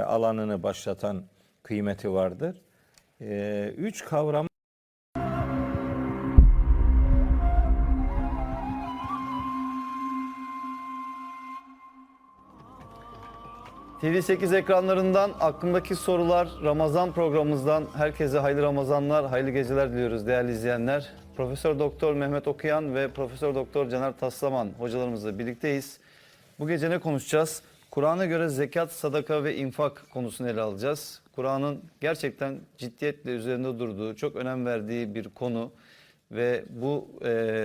alanını başlatan kıymeti vardır. Üç kavram TV8 ekranlarından Aklımdaki Sorular Ramazan programımızdan herkese hayırlı Ramazanlar, hayırlı geceler diliyoruz değerli izleyenler. Profesör Doktor Mehmet Okuyan ve Profesör Doktor Caner Taslaman hocalarımızla birlikteyiz. Bu gece ne konuşacağız? Kur'an'a göre zekat, sadaka ve infak konusunu ele alacağız. Kur'an'ın gerçekten ciddiyetle üzerinde durduğu, çok önem verdiği bir konu ve bu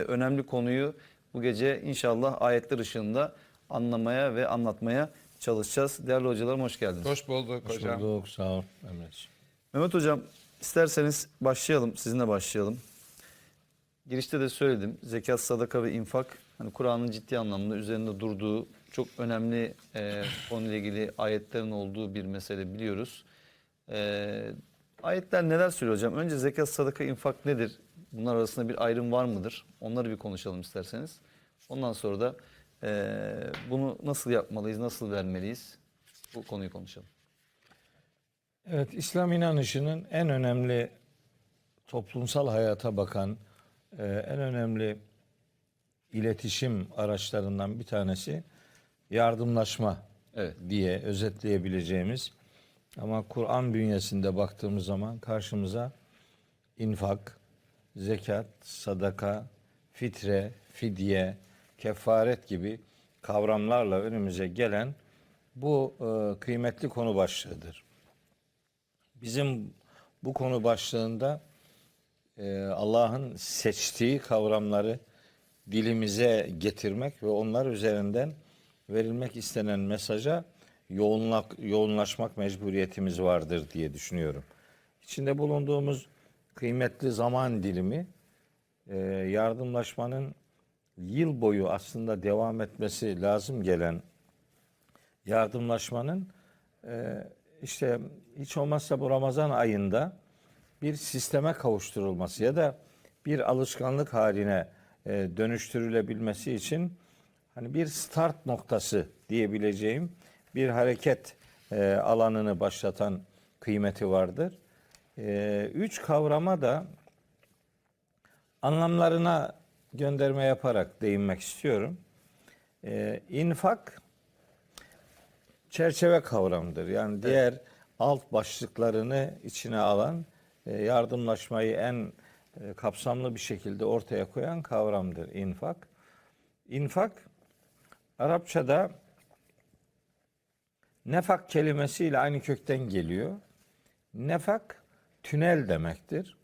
önemli konuyu bu gece inşallah ayetler ışığında anlamaya ve anlatmaya çalışacağız. Değerli hocalarım hoş geldiniz. Hoş bulduk hocam. Hoş bulduk, sağ ol Emre'ciğim. Mehmet hocam isterseniz başlayalım, sizinle başlayalım. Girişte de söyledim. Zekat, sadaka ve infak hani Kur'an'ın ciddi anlamda üzerinde durduğu çok önemli konuyla ilgili ayetlerin olduğu bir mesele biliyoruz. Ayetler neler söylüyor hocam? Önce zekat, sadaka, infak nedir? Bunlar arasında bir ayrım var mıdır? Onları bir konuşalım isterseniz. Ondan sonra da bunu nasıl yapmalıyız, nasıl vermeliyiz? Bu konuyu konuşalım. Evet, İslam inanışının en önemli toplumsal hayata bakan en önemli iletişim araçlarından bir tanesi yardımlaşma diye özetleyebileceğimiz, ama Kur'an bünyesinde baktığımız zaman karşımıza infak, zekat, sadaka, fitre, fidye, kefaret gibi kavramlarla önümüze gelen bu kıymetli konu başlığıdır. Bizim bu konu başlığında Allah'ın seçtiği kavramları dilimize getirmek ve onlar üzerinden verilmek istenen mesaja yoğunlaşmak mecburiyetimiz vardır diye düşünüyorum. İçinde bulunduğumuz kıymetli zaman dilimi yardımlaşmanın yıl boyu aslında devam etmesi lazım gelen yardımlaşmanın işte hiç olmazsa bu Ramazan ayında bir sisteme kavuşturulması ya da bir alışkanlık haline dönüştürülebilmesi için hani bir start noktası diyebileceğim bir hareket alanını başlatan kıymeti vardır. Üç kavrama da anlamlarına gönderme yaparak değinmek istiyorum. İnfak çerçeve kavramıdır. Yani diğer alt başlıklarını içine alan, yardımlaşmayı en kapsamlı bir şekilde ortaya koyan kavramdır infak. İnfak Arapçada nefak kelimesiyle aynı kökten geliyor. Nefak tünel demektir.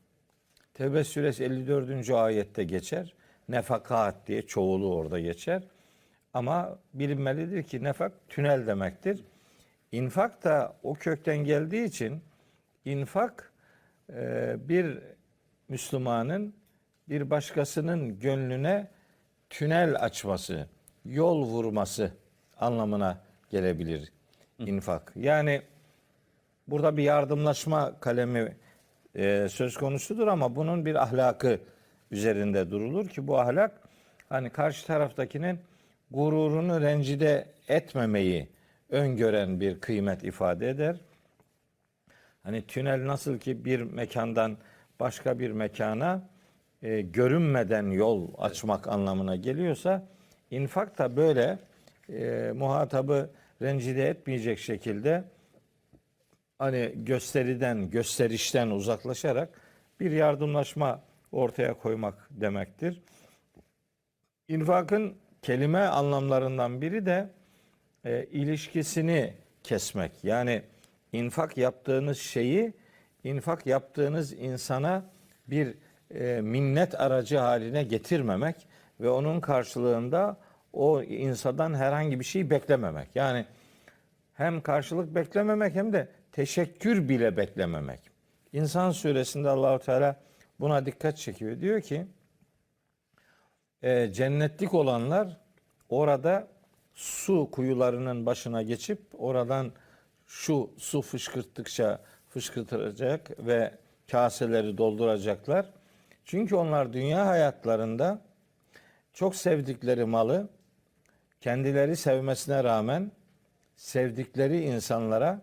Tevbe suresi 54. ayette geçer. Nefakat diye çoğulu orada geçer. Ama bilinmelidir ki nefak tünel demektir. İnfak da o kökten geldiği için infak bir Müslümanın bir başkasının gönlüne tünel açması, yol vurması anlamına gelebilir infak. Yani burada bir yardımlaşma kalemi söz konusudur ama bunun bir ahlakı üzerinde durulur ki bu ahlak hani karşı taraftakinin gururunu rencide etmemeyi öngören bir kıymet ifade eder. Hani tünel nasıl ki bir mekandan başka bir mekana görünmeden yol açmak anlamına geliyorsa, infak da böyle muhatabı rencide etmeyecek şekilde hani gösterişten uzaklaşarak bir yardımlaşma ortaya koymak demektir. İnfakın kelime anlamlarından biri de ilişkisini kesmek. Yani infak yaptığınız şeyi, infak yaptığınız insana bir minnet aracı haline getirmemek ve onun karşılığında o insandan herhangi bir şey beklememek. Yani hem karşılık beklememek hem de teşekkür bile beklememek. İnsan suresinde Allahu Teala buna dikkat çekiyor. Diyor ki cennetlik olanlar orada su kuyularının başına geçip oradan şu su fışkırttıkça fışkırtacak ve kaseleri dolduracaklar. Çünkü onlar dünya hayatlarında çok sevdikleri malı kendileri sevmesine rağmen sevdikleri insanlara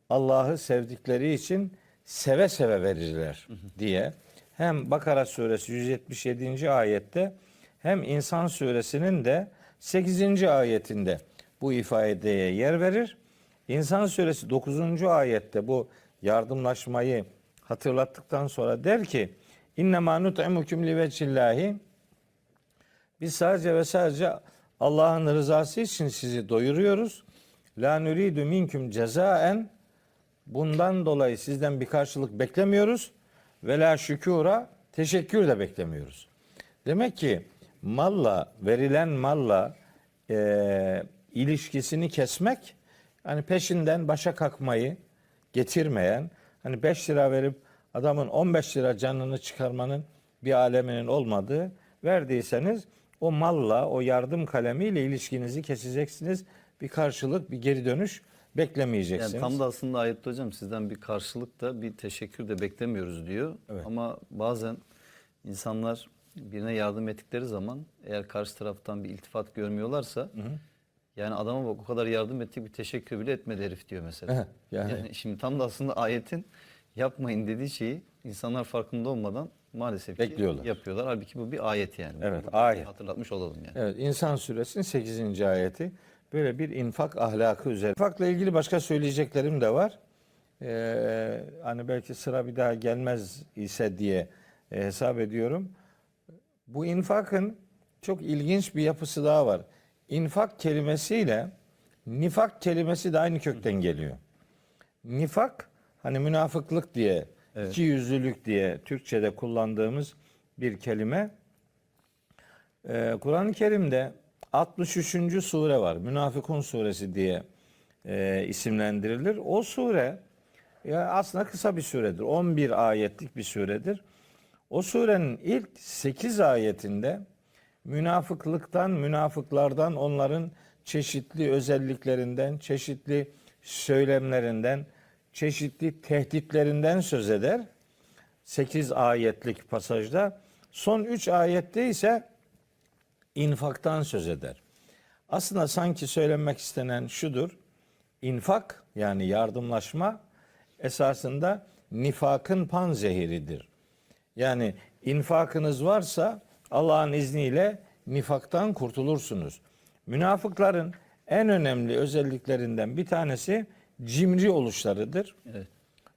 Allah'ı sevdikleri için seve seve verirler diye hem Bakara suresi 177. ayette hem İnsan suresinin de 8. ayetinde bu ifadeye yer verir. İnsan suresi 9. ayette bu yardımlaşmayı hatırlattıktan sonra der ki İnnemâ nut'imukum liveçillâhi, biz sadece ve sadece Allah'ın rızası için sizi doyuruyoruz. La nuridu minkum cezaen, bundan dolayı sizden bir karşılık beklemiyoruz. Ve la şükura, teşekkür de beklemiyoruz. Demek ki malla, verilen malla ilişkisini kesmek, hani peşinden başa kalkmayı getirmeyen, hani 5 lira verip adamın 15 lira canını çıkarmanın bir aleminin olmadığı, verdiyseniz o malla, o yardım kalemiyle ilişkinizi keseceksiniz. Bir karşılık, bir geri dönüş beklemeyeceksiniz. Yani tam da aslında ayette hocam sizden bir karşılık da bir teşekkür de beklemiyoruz diyor. Evet. Ama bazen insanlar birine yardım ettikleri zaman eğer karşı taraftan bir iltifat görmüyorlarsa yani adama bak o kadar yardım ettik bir teşekkür bile etmedi herif diyor mesela. Yani şimdi tam da aslında ayetin yapmayın dediği şeyi insanlar farkında olmadan maalesef ki Bekliyorlar. yapıyorlar. Halbuki bu bir ayet yani. Evet, Bunu ayet. hatırlatmış olalım yani. Evet, İnsan suresinin 8. ayeti böyle bir infak ahlakı üzerine. İnfakla ilgili başka söyleyeceklerim de var. Hani belki sıra bir daha gelmez ise diye hesap ediyorum. Bu infakın çok ilginç bir yapısı daha var. İnfak kelimesiyle nifak kelimesi de aynı kökten geliyor. Nifak hani münafıklık diye, ikiyüzlülük diye Türkçe'de kullandığımız bir kelime. Kur'an-ı Kerim'de 63. sure var. Münafıkun suresi diye isimlendirilir. O sure ya aslında kısa bir suredir. 11 ayetlik bir suredir. O surenin ilk 8 ayetinde münafıklıktan, münafıklardan, onların çeşitli özelliklerinden, çeşitli söylemlerinden, çeşitli tehditlerinden söz eder. 8 ayetlik pasajda. Son 3 ayette ise infaktan söz eder. Aslında sanki söylenmek istenen şudur. İnfak yani yardımlaşma esasında nifakın panzehiridir. Yani infakınız varsa Allah'ın izniyle nifaktan kurtulursunuz. Münafıkların en önemli özelliklerinden bir tanesi cimri oluşlarıdır. Evet.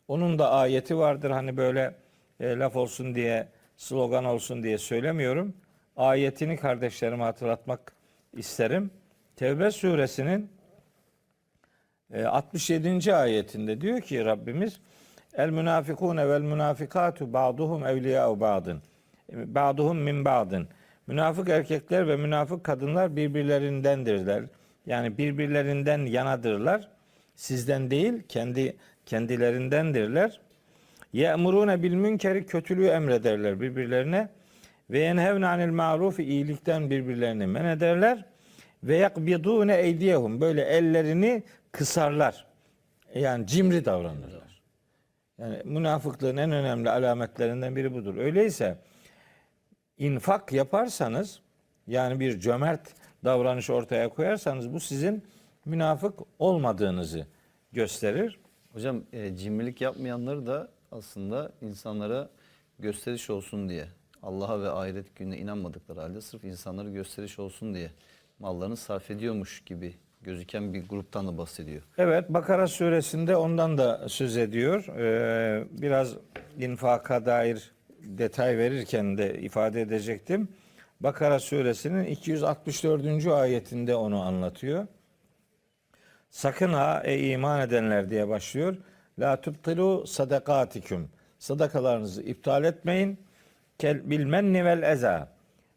Onun da ayeti vardır. Hani böyle laf olsun diye, slogan olsun diye söylemiyorum. Ayetini kardeşlerime hatırlatmak isterim. Tevbe suresinin 67. ayetinde diyor ki Rabbimiz El münafikune vel münafikatu ba'duhum evliya'u ba'dın. Ba'duhum min ba'dın. Münafık erkekler ve münafık kadınlar birbirlerindendirler. Yani birbirlerinden yanadırlar. Sizden değil, kendilerindendirler. Ye'murune bil münkeri, kötülüğü emrederler birbirlerine. Ve yenhevne anil marufi, iyilikten birbirlerini men ederler. Ve yakbidune eydiyehum, böyle ellerini kısarlar. Yani cimri davranırlar. Yani münafıklığın en önemli alametlerinden biri budur. Öyleyse infak yaparsanız, yani bir cömert davranış ortaya koyarsanız bu sizin münafık olmadığınızı gösterir. Hocam cimrilik yapmayanları da aslında insanlara gösteriş olsun diye, Allah'a ve ahiret gününe inanmadıkları halde sırf insanlara gösteriş olsun diye mallarını sarf ediyormuş gibi gözüken bir gruptan da bahsediyor. Evet, Bakara suresinde ondan da söz ediyor. Biraz infaka dair detay verirken de ifade edecektim. Bakara suresinin 264. ayetinde onu anlatıyor. Sakın ha ey iman edenler diye başlıyor. La tubtilu sadakatikum. Sadakalarınızı iptal etmeyin. Bil menni vel eza.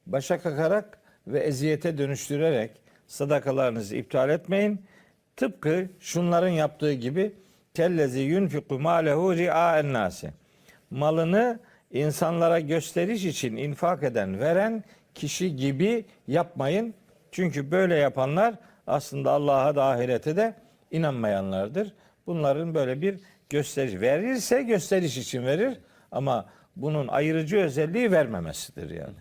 Başa kakarak ve eziyete dönüştürerek sadakalarınızı iptal etmeyin. Tıpkı şunların yaptığı gibi kellezi yunfiku malehu ri'a'en nasi. Malını insanlara gösteriş için infak eden, veren kişi gibi yapmayın. Çünkü böyle yapanlar aslında Allah'a da ahirete de inanmayanlardır. Bunların böyle bir gösteriş, verirse gösteriş için verir ama bunun ayırıcı özelliği vermemesidir yani.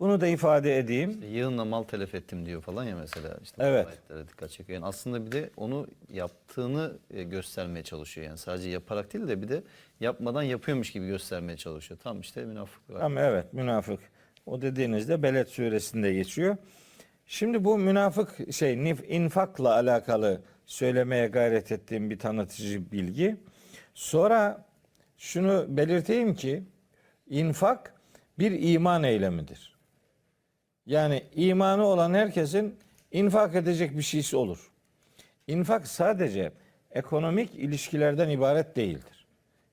Bunu da ifade edeyim. Yığınla mal telef ettim diyor falan ya mesela. İşte Evet. ayetlere dikkat çekiyor. Yani aslında bir de onu yaptığını göstermeye çalışıyor. Yani sadece yaparak değil de bir de yapmadan yapıyormuş gibi göstermeye çalışıyor. Tam işte münafıklık. Ama evet, münafık. O dediğinizde Beled suresinde geçiyor. Şimdi bu münafık infakla alakalı söylemeye gayret ettiğim bir tanıtıcı bilgi. Sonra şunu belirteyim ki infak bir iman eylemidir. Yani imanı olan herkesin infak edecek bir şeysi olur. İnfak sadece ekonomik ilişkilerden ibaret değildir.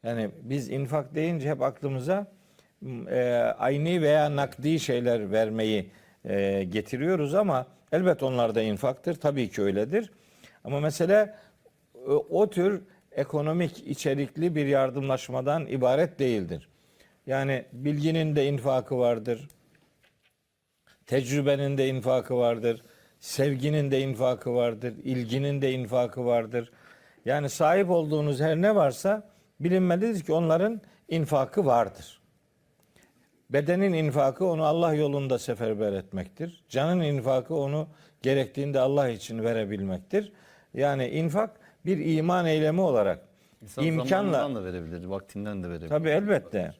Yani biz infak deyince hep aklımıza ayni veya nakdi şeyler vermeyi getiriyoruz ama elbet onlar da infaktır. Tabii ki öyledir. Ama mesele o tür ekonomik içerikli bir yardımlaşmadan ibaret değildir. Yani bilginin de infakı vardır. Tecrübenin de infakı vardır. Sevginin de infakı vardır. İlginin de infakı vardır. Yani sahip olduğunuz her ne varsa bilinmelidir ki onların infakı vardır. Bedenin infakı onu Allah yolunda seferber etmektir. Canın infakı onu gerektiğinde Allah için verebilmektir. Yani infak bir iman eylemi olarak İnsan imkanla zamanından da verebilir, vaktinden de verebilir. tabii elbette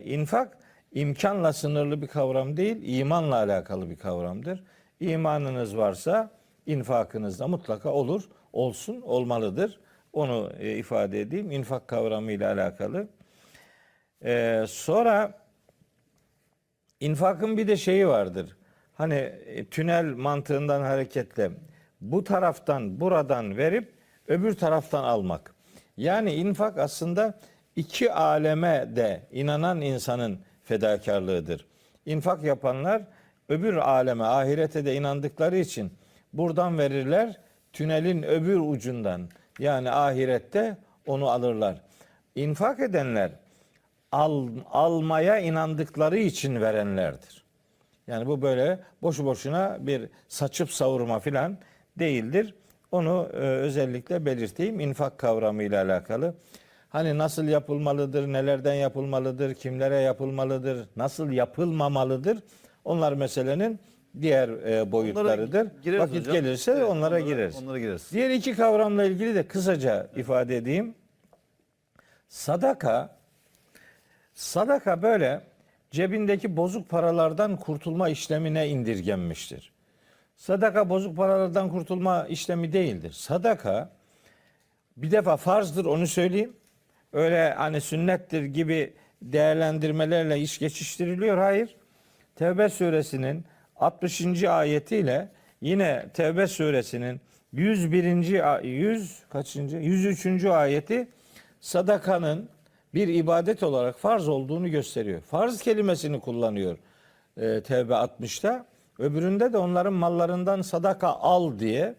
infak imkanla sınırlı bir kavram değil, imanla alakalı bir kavramdır. İmanınız varsa infakınız da mutlaka olur, olsun, olmalıdır. Onu ifade edeyim. İnfak kavramıyla alakalı. Sonra infakın bir de şeyi vardır. Hani tünel mantığından hareketle bu taraftan buradan verip öbür taraftan almak. Yani infak aslında iki aleme de inanan insanın fedakarlığıdır. İnfak yapanlar öbür aleme, ahirete de inandıkları için buradan verirler, tünelin öbür ucundan yani ahirette onu alırlar. İnfak edenler almaya inandıkları için verenlerdir. Yani bu böyle boşu boşuna bir saçıp savurma filan değildir. Onu özellikle belirteyim infak kavramıyla alakalı. Hani nasıl yapılmalıdır, nelerden yapılmalıdır, kimlere yapılmalıdır, nasıl yapılmamalıdır? Onlar meselenin diğer boyutlarıdır. gireriz Vakit hocam. gelirse Evet, onlara gireriz. onlara gireriz. Diğer iki kavramla ilgili de kısaca ifade edeyim. Sadaka böyle cebindeki bozuk paralardan kurtulma işlemine indirgenmiştir. Sadaka bozuk paralardan kurtulma işlemi değildir. Sadaka bir defa farzdır, onu söyleyeyim. Öyle hani sünnettir gibi değerlendirmelerle iş geçiştiriliyor. Hayır. Tevbe suresinin 60. ayetiyle yine Tevbe suresinin 103. ayeti sadakanın bir ibadet olarak farz olduğunu gösteriyor. Farz kelimesini kullanıyor Tevbe 60'ta. Öbüründe de onların mallarından sadaka al diye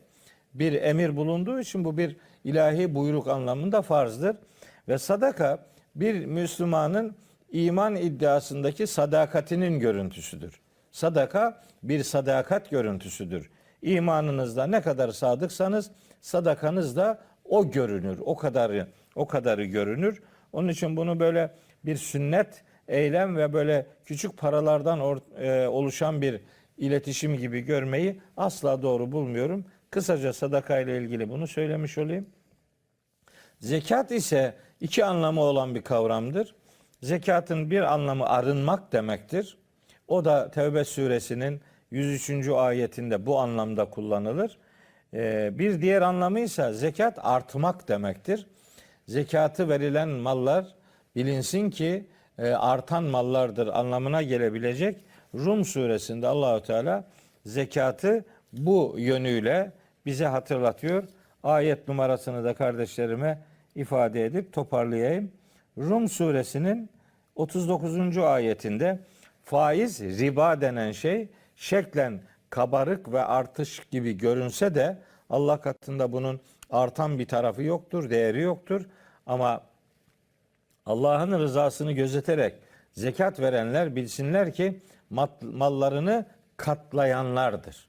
bir emir bulunduğu için bu bir ilahi buyruk anlamında farzdır. Ve sadaka bir Müslümanın iman iddiasındaki sadakatinin görüntüsüdür. Sadaka bir sadakat görüntüsüdür. İmanınızda ne kadar sadıksanız sadakanız da o görünür. O kadarı görünür. Onun için bunu böyle bir sünnet eylem ve böyle küçük paralardan oluşan bir iletişim gibi görmeyi asla doğru bulmuyorum. Kısaca sadaka ile ilgili bunu söylemiş olayım. Zekat ise iki anlamı olan bir kavramdır. Zekatın bir anlamı arınmak demektir. O da Tevbe suresinin 103. ayetinde bu anlamda kullanılır. Bir diğer anlamı ise zekat artmak demektir. Zekatı verilen mallar bilinsin ki artan mallardır anlamına gelebilecek. Rum suresinde Allahu Teala zekatı bu yönüyle bize hatırlatıyor. Ayet numarasını da kardeşlerime ifade edip toparlayayım. Rum suresinin 39. ayetinde faiz, riba denen şey şeklen kabarık ve artış gibi görünse de Allah katında bunun artan bir tarafı yoktur, değeri yoktur. Ama Allah'ın rızasını gözeterek zekat verenler bilsinler ki mallarını katlayanlardır.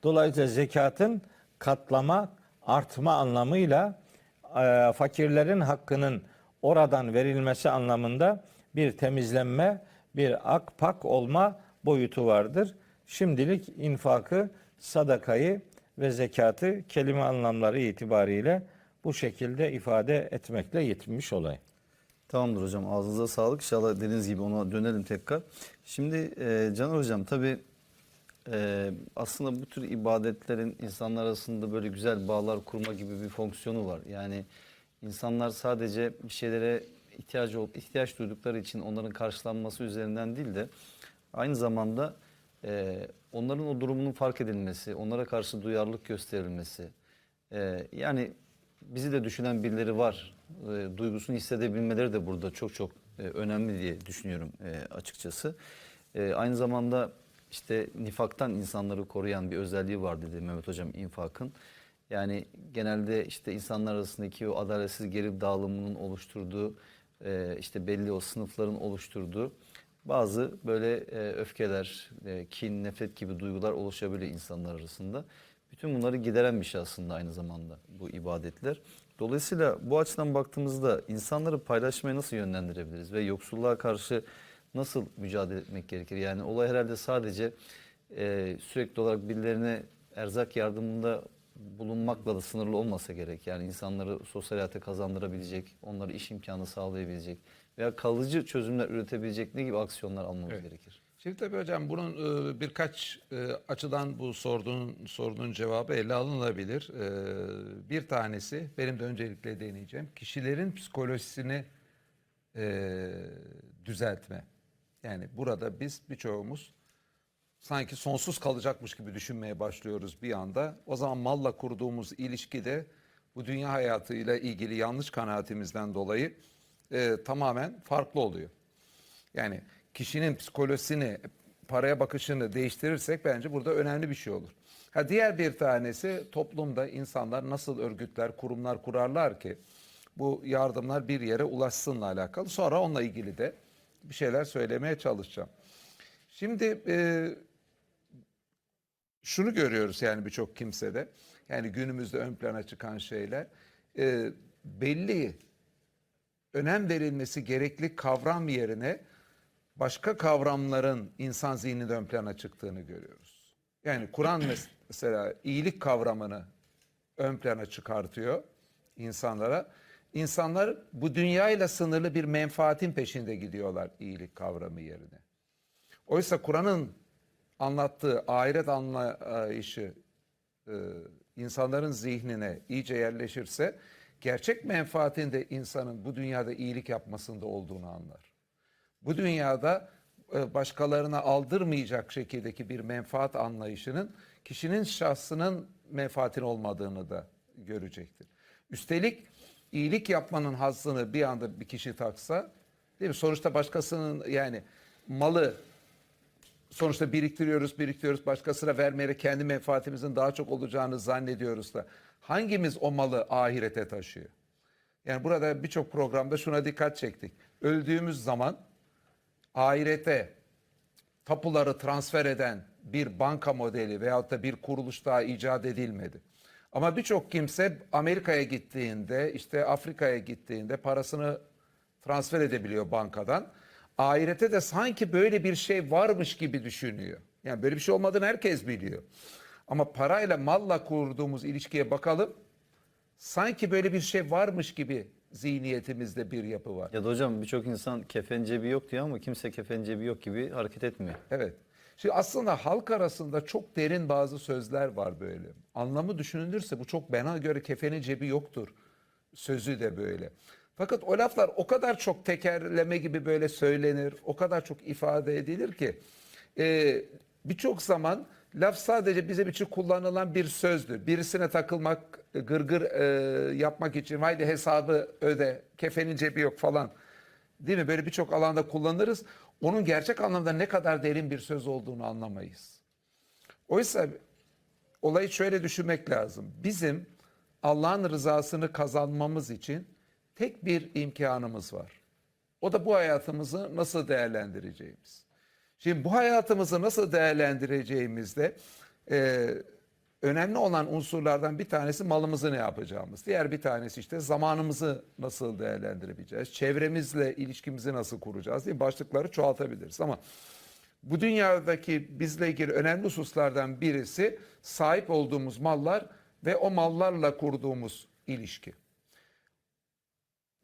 Dolayısıyla zekatın katlama, artma anlamıyla fakirlerin hakkının oradan verilmesi anlamında bir temizlenme bir akpak olma boyutu vardır. Şimdilik infakı, sadakayı ve zekatı kelime anlamları itibariyle bu şekilde ifade etmekle yetinmiş olayım. Tamamdır hocam. Ağzınıza sağlık. İnşallah dediğiniz gibi ona dönelim tekrar. Şimdi Caner hocam tabii aslında bu tür ibadetlerin insanlar arasında böyle güzel bağlar kurma gibi bir fonksiyonu var. Yani insanlar sadece bir şeylere ihtiyaç duydukları için onların karşılanması üzerinden değil de aynı zamanda onların o durumunun fark edilmesi, onlara karşı duyarlılık gösterilmesi, yani bizi de düşünen birileri var duygusunu hissedebilmeleri de burada çok çok önemli diye düşünüyorum açıkçası. Aynı zamanda işte nifaktan insanları koruyan bir özelliği var dedi Mehmet Hocam infakın. Yani genelde işte insanlar arasındaki o adaletsiz geri dağılımının oluşturduğu işte belli o sınıfların oluşturduğu bazı böyle öfkeler, kin, nefret gibi duygular oluşabiliyor insanlar arasında. Bütün bunları gideren bir şey aslında aynı zamanda bu ibadetler. Dolayısıyla bu açıdan baktığımızda insanları paylaşmaya nasıl yönlendirebiliriz ve yoksulluğa karşı nasıl mücadele etmek gerekir? Yani olay herhalde sadece sürekli olarak birilerine erzak yardımında bulunmakla da sınırlı olmasa gerek. Yani insanları sosyal hayata kazandırabilecek, onlara iş imkanı sağlayabilecek veya kalıcı çözümler üretebilecek ne gibi aksiyonlar almamız gerekir? Şimdi tabii hocam bunun birkaç açıdan bu sorunun cevabı ele alınabilir. Bir tanesi benim de öncelikle deneyeceğim. Kişilerin psikolojisini düzeltme. Yani burada biz birçoğumuz sanki sonsuz kalacakmış gibi düşünmeye başlıyoruz bir anda. O zaman malla kurduğumuz ilişki de bu dünya hayatıyla ilgili yanlış kanaatimizden dolayı tamamen farklı oluyor. Yani kişinin psikolojisini, paraya bakışını değiştirirsek bence burada önemli bir şey olur. Ha, diğer bir tanesi toplumda insanlar nasıl örgütler, kurumlar kurarlar ki bu yardımlar bir yere ulaşsınla alakalı. Sonra onunla ilgili de bir şeyler söylemeye çalışacağım. Şimdi şunu görüyoruz yani birçok kimsede. Yani günümüzde ön plana çıkan şeyler belli önem verilmesi gerekli kavram yerine başka kavramların insan zihninde ön plana çıktığını görüyoruz. Yani Kur'an mesela iyilik kavramını ön plana çıkartıyor insanlara. İnsanlar bu dünyayla sınırlı bir menfaatin peşinde gidiyorlar iyilik kavramı yerine. Oysa Kur'an'ın anlattığı ahiret anlayışı insanların zihnine iyice yerleşirse gerçek menfaatin de insanın bu dünyada iyilik yapmasında olduğunu anlar. Bu dünyada başkalarına aldırmayacak şekildeki bir menfaat anlayışının kişinin şahsının menfaatin olmadığını da görecektir. Üstelik iyilik yapmanın hazzını bir anda bir kişi taksa, değil mi? Sonuçta başkasının yani malı sonuçta biriktiriyoruz, başkasına vermeyerek kendi menfaatimizin daha çok olacağını zannediyoruz da hangimiz o malı ahirete taşıyor? Yani burada birçok programda şuna dikkat çektik. Öldüğümüz zaman ahirete tapuları transfer eden bir banka modeli veyahut da bir kuruluş daha icat edilmedi. Ama birçok kimse Amerika'ya gittiğinde, işte Afrika'ya gittiğinde parasını transfer edebiliyor bankadan. Ahirete de sanki böyle bir şey varmış gibi düşünüyor. Yani böyle bir şey olmadığını herkes biliyor. Ama parayla, malla kurduğumuz ilişkiye bakalım. Sanki böyle bir şey varmış gibi zihniyetimizde bir yapı var. Ya da hocam birçok insan kefen cebi yok diyor ama kimse kefen cebi yok gibi hareket etmiyor. Evet. Şimdi aslında halk arasında çok derin bazı sözler var böyle. Anlamı düşünülürse bu çok bana göre kefenin cebi yoktur sözü de böyle. Fakat o laflar o kadar çok tekerleme gibi böyle söylenir, o kadar çok ifade edilir ki birçok zaman laf sadece bizim için kullanılan bir sözdür. Birisine takılmak, gırgır yapmak için haydi hesabı öde, kefenin cebi yok falan. Değil mi? Böyle birçok alanda kullanırız. Onun gerçek anlamda ne kadar derin bir söz olduğunu anlamayız. Oysa olayı şöyle düşünmek lazım. Bizim Allah'ın rızasını kazanmamız için tek bir imkanımız var. O da bu hayatımızı nasıl değerlendireceğimiz. Şimdi bu hayatımızı nasıl değerlendireceğimizde önemli olan unsurlardan bir tanesi malımızı ne yapacağımız. Diğer bir tanesi işte zamanımızı nasıl değerlendirebileceğiz. Çevremizle ilişkimizi nasıl kuracağız diye başlıkları çoğaltabiliriz. Ama bu dünyadaki bizle ilgili önemli hususlardan birisi sahip olduğumuz mallar ve o mallarla kurduğumuz ilişki.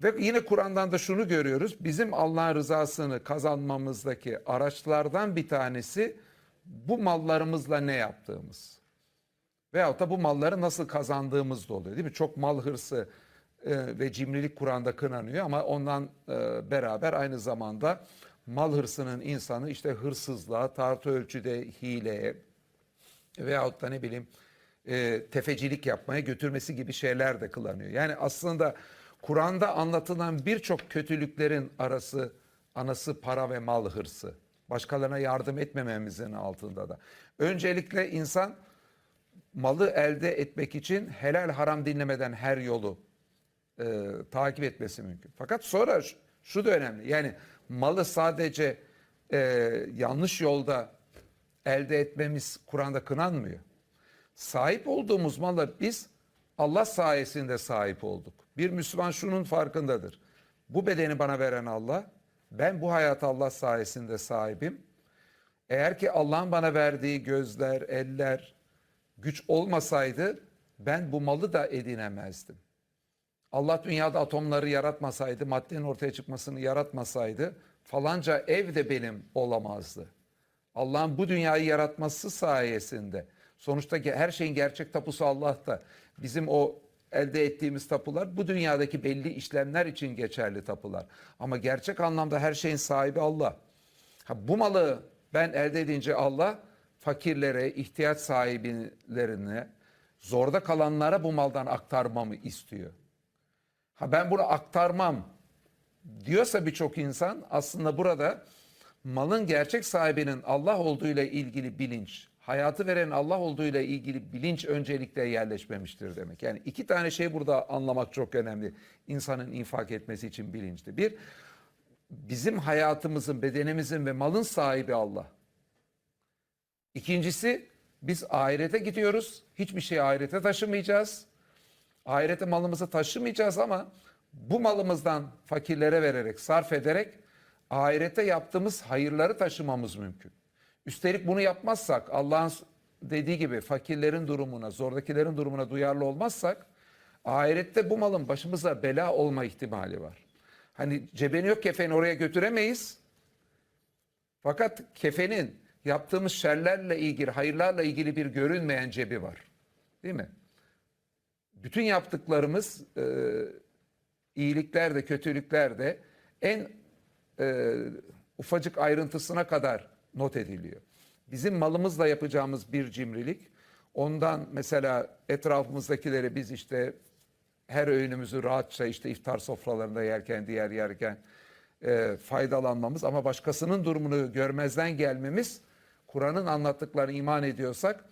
Ve yine Kur'an'dan da şunu görüyoruz. Bizim Allah'ın rızasını kazanmamızdaki araçlardan bir tanesi bu mallarımızla ne yaptığımız. Veyahut da bu malları nasıl kazandığımız da oluyor, değil mi? Çok mal hırsı ve cimrilik Kur'an'da kınanıyor ama ondan beraber aynı zamanda mal hırsının insanı işte hırsızlığa, tartı ölçüde hileye veyahut da ne bileyim tefecilik yapmaya götürmesi gibi şeyler de kılanıyor. Yani aslında Kur'an'da anlatılan birçok kötülüklerin anası para ve mal hırsı. Başkalarına yardım etmememizin altında da. Öncelikle insan malı elde etmek için helal haram dinlemeden her yolu takip etmesi mümkün. Fakat sonra şu da önemli. Yani malı sadece yanlış yolda elde etmemiz Kur'an'da kınanmıyor. Sahip olduğumuz mala biz Allah sayesinde sahip olduk. Bir Müslüman şunun farkındadır. Bu bedeni bana veren Allah, ben bu hayata Allah sayesinde sahibim. Eğer ki Allah'ın bana verdiği gözler, eller, güç olmasaydı ben bu malı da edinemezdim. Allah dünyada atomları yaratmasaydı, maddenin ortaya çıkmasını yaratmasaydı falanca ev de benim olamazdı. Allah'ın bu dünyayı yaratması sayesinde, sonuçta her şeyin gerçek tapusu Allah'ta. Bizim o elde ettiğimiz tapular bu dünyadaki belli işlemler için geçerli tapular. Ama gerçek anlamda her şeyin sahibi Allah. Bu malı ben elde edince Allah fakirlere, ihtiyaç sahiplerine, zorda kalanlara bu maldan aktarmamı istiyor. Ben bunu aktarmam diyorsa birçok insan aslında burada malın gerçek sahibinin Allah olduğuyla ilgili bilinç, hayatı veren Allah olduğuyla ilgili bilinç öncelikle yerleşmemiştir demek. Yani iki tane şey burada anlamak çok önemli. İnsanın infak etmesi için bilinçli. Bir, bizim hayatımızın, bedenimizin ve malın sahibi Allah. İkincisi, biz ahirete gidiyoruz. Hiçbir şeyi ahirete taşımayacağız. Ahirete malımızı taşımayacağız ama bu malımızdan fakirlere vererek, sarf ederek ahirete yaptığımız hayırları taşımamız mümkün. Üstelik bunu yapmazsak, Allah'ın dediği gibi fakirlerin durumuna, zordakilerin durumuna duyarlı olmazsak, ahirette bu malın başımıza bela olma ihtimali var. Hani cebeni yok kefeni oraya götüremeyiz. Fakat kefenin yaptığımız şerlerle ilgili, hayırlarla ilgili bir görünmeyen cebi var. Değil mi? Bütün yaptıklarımız iyilikler de kötülükler de en ufacık ayrıntısına kadar not ediliyor. Bizim malımızla yapacağımız bir cimrilik, ondan mesela etrafımızdakileri biz işte her öğünümüzü rahatça işte iftar sofralarında yerken, diğer yerken faydalanmamız ama başkasının durumunu görmezden gelmemiz, Kur'an'ın anlattıklarına iman ediyorsak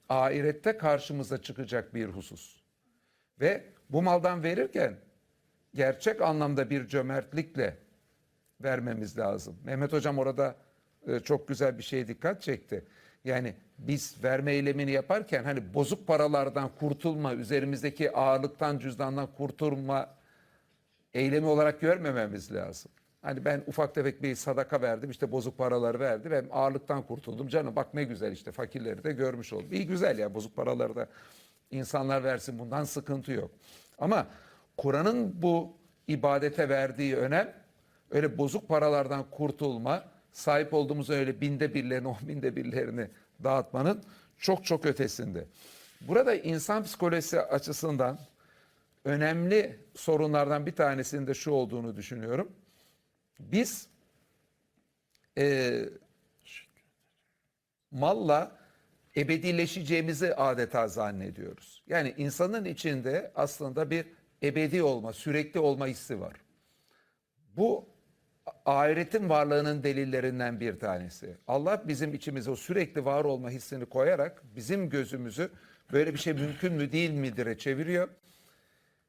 ahirette karşımıza çıkacak bir husus. Ve bu maldan verirken gerçek anlamda bir cömertlikle vermemiz lazım. Mehmet Hocam orada çok güzel bir şeye dikkat çekti. Yani biz verme eylemini yaparken hani bozuk paralardan kurtulma, üzerimizdeki ağırlıktan, cüzdandan kurtulma eylemi olarak görmememiz lazım. Hani ben ufak tefek bir sadaka verdim, işte bozuk paraları verdim, hem ağırlıktan kurtuldum. Canım bak ne güzel, işte fakirleri de görmüş oldum. İyi güzel ya, bozuk paraları da insanlar versin, bundan sıkıntı yok. Ama Kur'an'ın bu ibadete verdiği önem, öyle bozuk paralardan kurtulma, sahip olduğumuz öyle binde birlerini, 10 binde birlerini dağıtmanın çok çok ötesinde. Burada insan psikolojisi açısından önemli sorunlardan bir tanesinin de şu olduğunu düşünüyorum. Biz malla ebedileşeceğimizi adeta zannediyoruz. Yani insanın içinde aslında bir ebedi olma, sürekli olma hissi var. Bu ahiretin varlığının delillerinden bir tanesi. Allah bizim içimize o sürekli var olma hissini koyarak bizim gözümüzü böyle bir şey mümkün mü değil midir'e çeviriyor.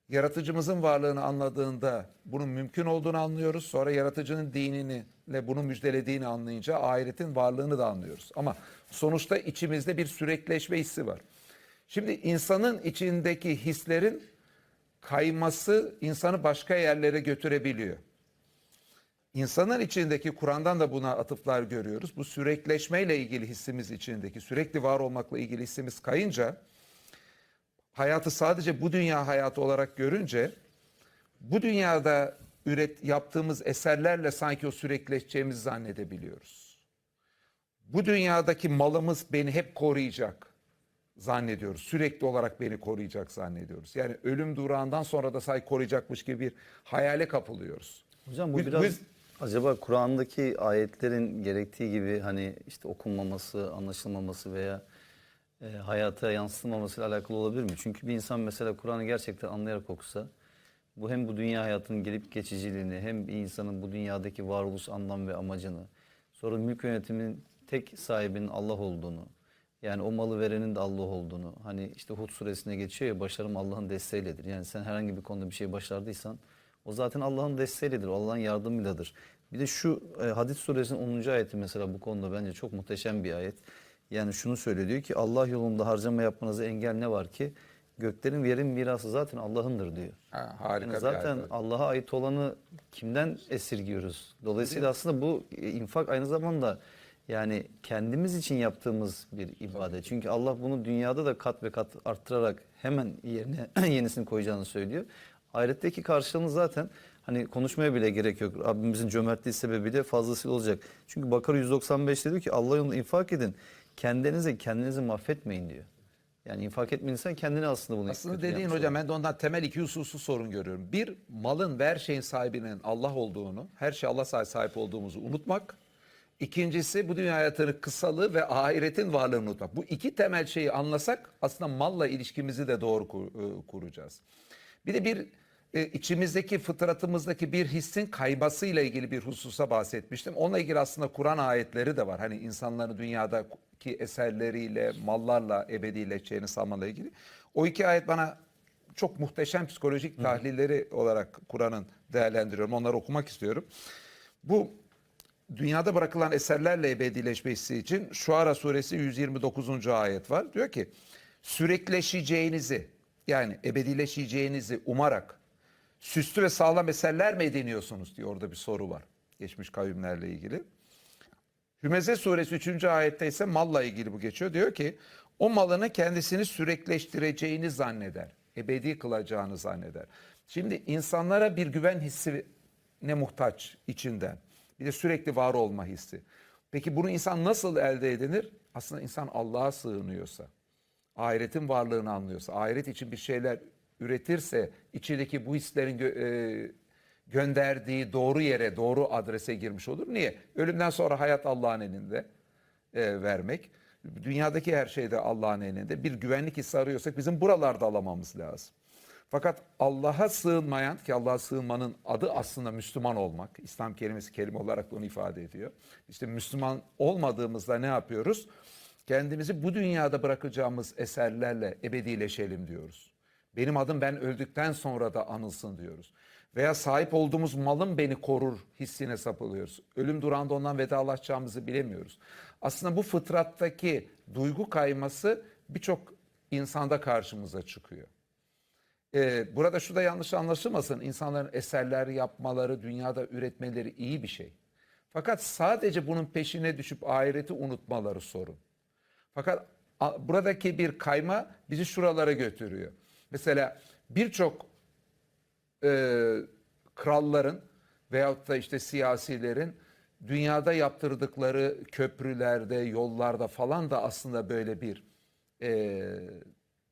Yaratıcımızın varlığını anladığında bunun mümkün olduğunu anlıyoruz. Sonra yaratıcının dinini ve bunu müjdelediğini anlayınca ahiretin varlığını da anlıyoruz. Ama sonuçta içimizde bir sürekleşme hissi var. Şimdi insanın içindeki hislerin kayması insanı başka yerlere götürebiliyor. İnsanın içindeki, Kur'an'dan da buna atıflar görüyoruz. Bu sürekleşmeyle ilgili hissimiz içindeki, sürekli var olmakla ilgili hissimiz kayınca, hayatı sadece bu dünya hayatı olarak görünce, bu dünyada yaptığımız eserlerle sanki o sürekleşeceğimizi zannedebiliyoruz. Bu dünyadaki malımız beni hep koruyacak zannediyoruz. Sürekli olarak beni koruyacak zannediyoruz. Yani ölüm durağından sonra da sanki koruyacakmış gibi bir hayale kapılıyoruz. Hocam bu Biz- biraz biz- acaba Kur'an'daki ayetlerin gerektiği gibi hani işte okunmaması, anlaşılmaması veya hayata yansıtılmamasıyla alakalı olabilir mi? Çünkü bir insan mesela Kur'an'ı gerçekten anlayarak okusa, bu hem bu dünya hayatının gelip geçiciliğini, hem bir insanın bu dünyadaki varoluş anlam ve amacını, sonra mülk yönetiminin tek sahibinin Allah olduğunu, yani o malı verenin de Allah olduğunu, hani işte Hud suresine geçiyor ya, başarım Allah'ın desteğiyledir. Yani sen herhangi bir konuda bir şey başardıysan o zaten Allah'ın desteğiyle, Allah'ın yardımıyladır. Bir de şu Hadid suresinin 10. ayeti mesela bu konuda bence çok muhteşem bir ayet. Yani şunu söylüyor, diyor ki Allah yolunda harcama yapmanıza engel ne var ki? Göklerin ve yerin mirası zaten Allah'ındır diyor. Harika Yani bir zaten ayet. Allah'a ait olanı kimden esirgiyoruz? Dolayısıyla aslında bu infak aynı zamanda yani kendimiz için yaptığımız bir ibadet. Çünkü Allah bunu dünyada da kat ve kat arttırarak hemen yerine yenisini koyacağını söylüyor. Ahiretteki karşılığını zaten hani konuşmaya bile gerek yok. Rabbimizin cömertliği sebebiyle fazlasıyla olacak. Çünkü Bakara 195'te diyor ki Allah yolunda infak edin. Kendinizi mahvetmeyin diyor. Yani infak etmeyen insan kendini aslında bunu Aslında kötü dediğin yapmış hocam, oluyor. ben de ondan temel iki hususu sorun görüyorum. Bir, malın ve her şeyin sahibinin Allah olduğunu, her şey Allah sahip olduğumuzu unutmak. İkincisi, bu dünya hayatının kısalığı ve ahiretin varlığını unutmak. Bu iki temel şeyi anlasak aslında malla ilişkimizi de doğru kuracağız. Bir de içimizdeki, fıtratımızdaki bir hissin kaymasıyla ilgili bir hususa bahsetmiştim. Onunla ilgili aslında Kur'an ayetleri de var. Hani insanların dünyadaki eserleriyle, mallarla ebedileşeceğini sanmayla ilgili. O iki ayet bana çok muhteşem psikolojik tahlilleri olarak Kur'an'ın değerlendiriyorum. Onları okumak istiyorum. Bu dünyada bırakılan eserlerle ebedileşmesi için Şuara suresi 129. ayet var. Diyor ki sürekleşeceğinizi, yani ebedileşeceğinizi umarak süslü ve sağlam eserler mi ediniyorsunuz diyor, orada bir soru var geçmiş kavimlerle ilgili. Hümeze suresi 3. ayette ise malla ilgili bu geçiyor. Diyor ki o malını kendisini sürekleştireceğini zanneder. Ebedi kılacağını zanneder. Şimdi insanlara bir güven hissi ne muhtaç içinden. Bir de sürekli var olma hissi. Peki bunu insan nasıl elde edilir? Aslında insan Allah'a sığınıyorsa, ahiretin varlığını anlıyorsa, ahiret için bir şeyler üretirse, içindeki bu hislerin gönderdiği doğru yere, doğru adrese girmiş olur. Niye? Ölümden sonra hayat Allah'ın elinde vermek. Dünyadaki her şey de Allah'ın elinde. Bir güvenlik hissi arıyorsak bizim buralarda alamamız lazım. Fakat Allah'a sığınmayan, ki Allah'a sığınmanın adı aslında Müslüman olmak. İslam kelimesi kelime olarak da onu ifade ediyor. İşte Müslüman olmadığımızda ne yapıyoruz? Kendimizi bu dünyada bırakacağımız eserlerle ebedileşelim diyoruz. Benim adım ben öldükten sonra da anılsın diyoruz. Veya sahip olduğumuz malım beni korur hissine sapılıyoruz. Ölüm durağında ondan vedalaşacağımızı bilemiyoruz. Aslında bu fıtrattaki duygu kayması birçok insanda karşımıza çıkıyor. Burada şu da yanlış anlaşılmasın. İnsanların eserler yapmaları, dünyada üretmeleri iyi bir şey. Fakat sadece bunun peşine düşüp ahireti unutmaları sorun. Fakat buradaki bir kayma bizi şuralara götürüyor. Mesela birçok kralların veyahut da işte siyasilerin dünyada yaptırdıkları köprülerde, yollarda falan da aslında böyle bir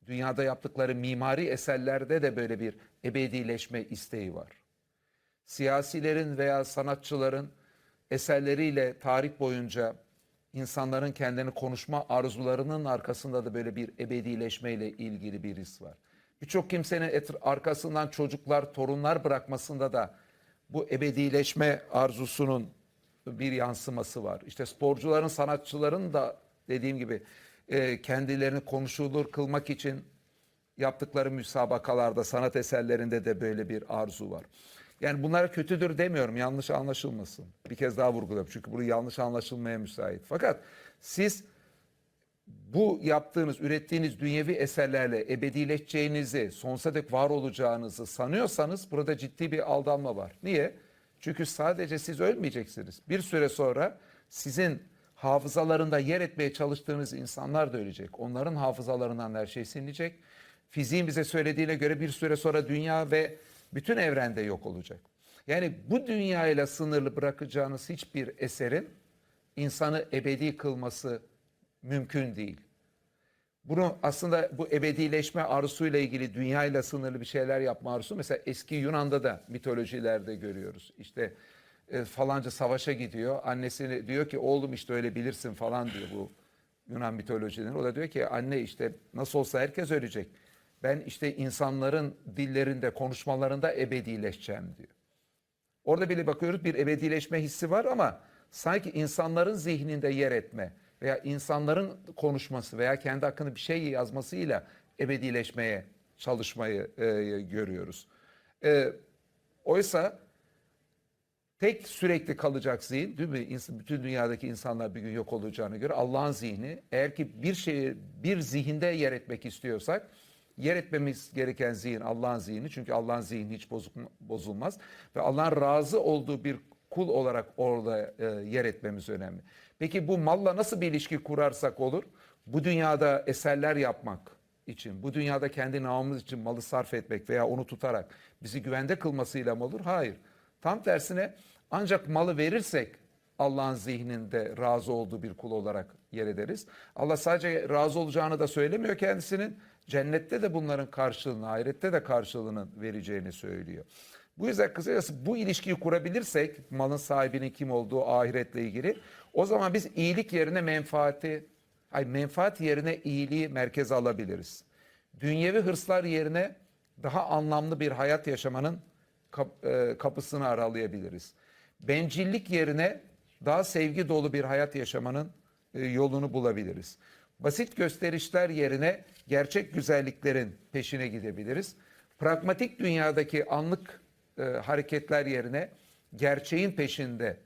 dünyada yaptıkları mimari eserlerde de böyle bir ebedileşme isteği var. Siyasilerin veya sanatçıların eserleriyle tarih boyunca insanların kendini konuşma arzularının arkasında da böyle bir ebedileşmeyle ilgili bir his var. Birçok kimsenin arkasından çocuklar, torunlar bırakmasında da bu ebedileşme arzusunun bir yansıması var. İşte sporcuların, sanatçıların da dediğim gibi kendilerini konuşulur kılmak için yaptıkları müsabakalarda, sanat eserlerinde de böyle bir arzu var. Yani bunlar kötüdür demiyorum, yanlış anlaşılmasın. Bir kez daha vurgulayayım çünkü bunu yanlış anlaşılmaya müsait. Fakat siz bu yaptığınız, ürettiğiniz dünyevi eserlerle ebedileşeceğinizi, sonsuza dek var olacağınızı sanıyorsanız burada ciddi bir aldanma var. Niye? Çünkü sadece siz ölmeyeceksiniz. Bir süre sonra sizin hafızalarında yer etmeye çalıştığınız insanlar da ölecek. Onların hafızalarından her şey silinecek. Fiziğin bize söylediğine göre bir süre sonra dünya ve bütün evrende yok olacak. Yani bu dünyayla sınırlı bırakacağınız hiçbir eserin insanı ebedi kılması mümkün değil. Bunu aslında bu ebedileşme arzusuyla ilgili dünyayla sınırlı bir şeyler yapma arzusu mesela eski Yunan'da da mitolojilerde görüyoruz. İşte falanca savaşa gidiyor. Annesine diyor ki oğlum işte öyle bilirsin falan diyor bu Yunan mitolojileri. O da diyor ki anne işte nasıl olsa herkes ölecek. Ben işte insanların dillerinde, konuşmalarında ebedileşeceğim diyor. Orada bile bakıyoruz bir ebedileşme hissi var ama sanki insanların zihninde yer etme veya insanların konuşması veya kendi hakkında bir şey yazmasıyla ebedileşmeye çalışmayı görüyoruz. Oysa tek sürekli kalacak zihin, değil mi? Bütün dünyadaki insanlar bir gün yok olacağına göre Allah'ın zihni, eğer ki bir şeyi bir zihinde yer etmek istiyorsak, yer etmemiz gereken zihin Allah'ın zihni. Çünkü Allah'ın zihni hiç bozulmaz. Ve Allah'ın razı olduğu bir kul olarak orada yer etmemiz önemli. Peki bu malla nasıl bir ilişki kurarsak olur? Bu dünyada eserler yapmak için, bu dünyada kendi namımız için malı sarf etmek veya onu tutarak bizi güvende kılmasıyla mı olur? Hayır. Tam tersine ancak malı verirsek Allah'ın zihninde razı olduğu bir kul olarak yer ederiz. Allah sadece razı olacağını da söylemiyor kendisinin. Cennette de bunların karşılığını, ahirette de karşılığını vereceğini söylüyor. Bu yüzden kısacası bu ilişkiyi kurabilirsek malın sahibinin kim olduğu ahiretle ilgili o zaman biz iyilik yerine menfaat yerine iyiliği merkeze alabiliriz. Dünyevi hırslar yerine daha anlamlı bir hayat yaşamanın kapısını aralayabiliriz. Bencillik yerine daha sevgi dolu bir hayat yaşamanın yolunu bulabiliriz. Basit gösterişler yerine gerçek güzelliklerin peşine gidebiliriz. Pragmatik dünyadaki anlık hareketler yerine gerçeğin peşinde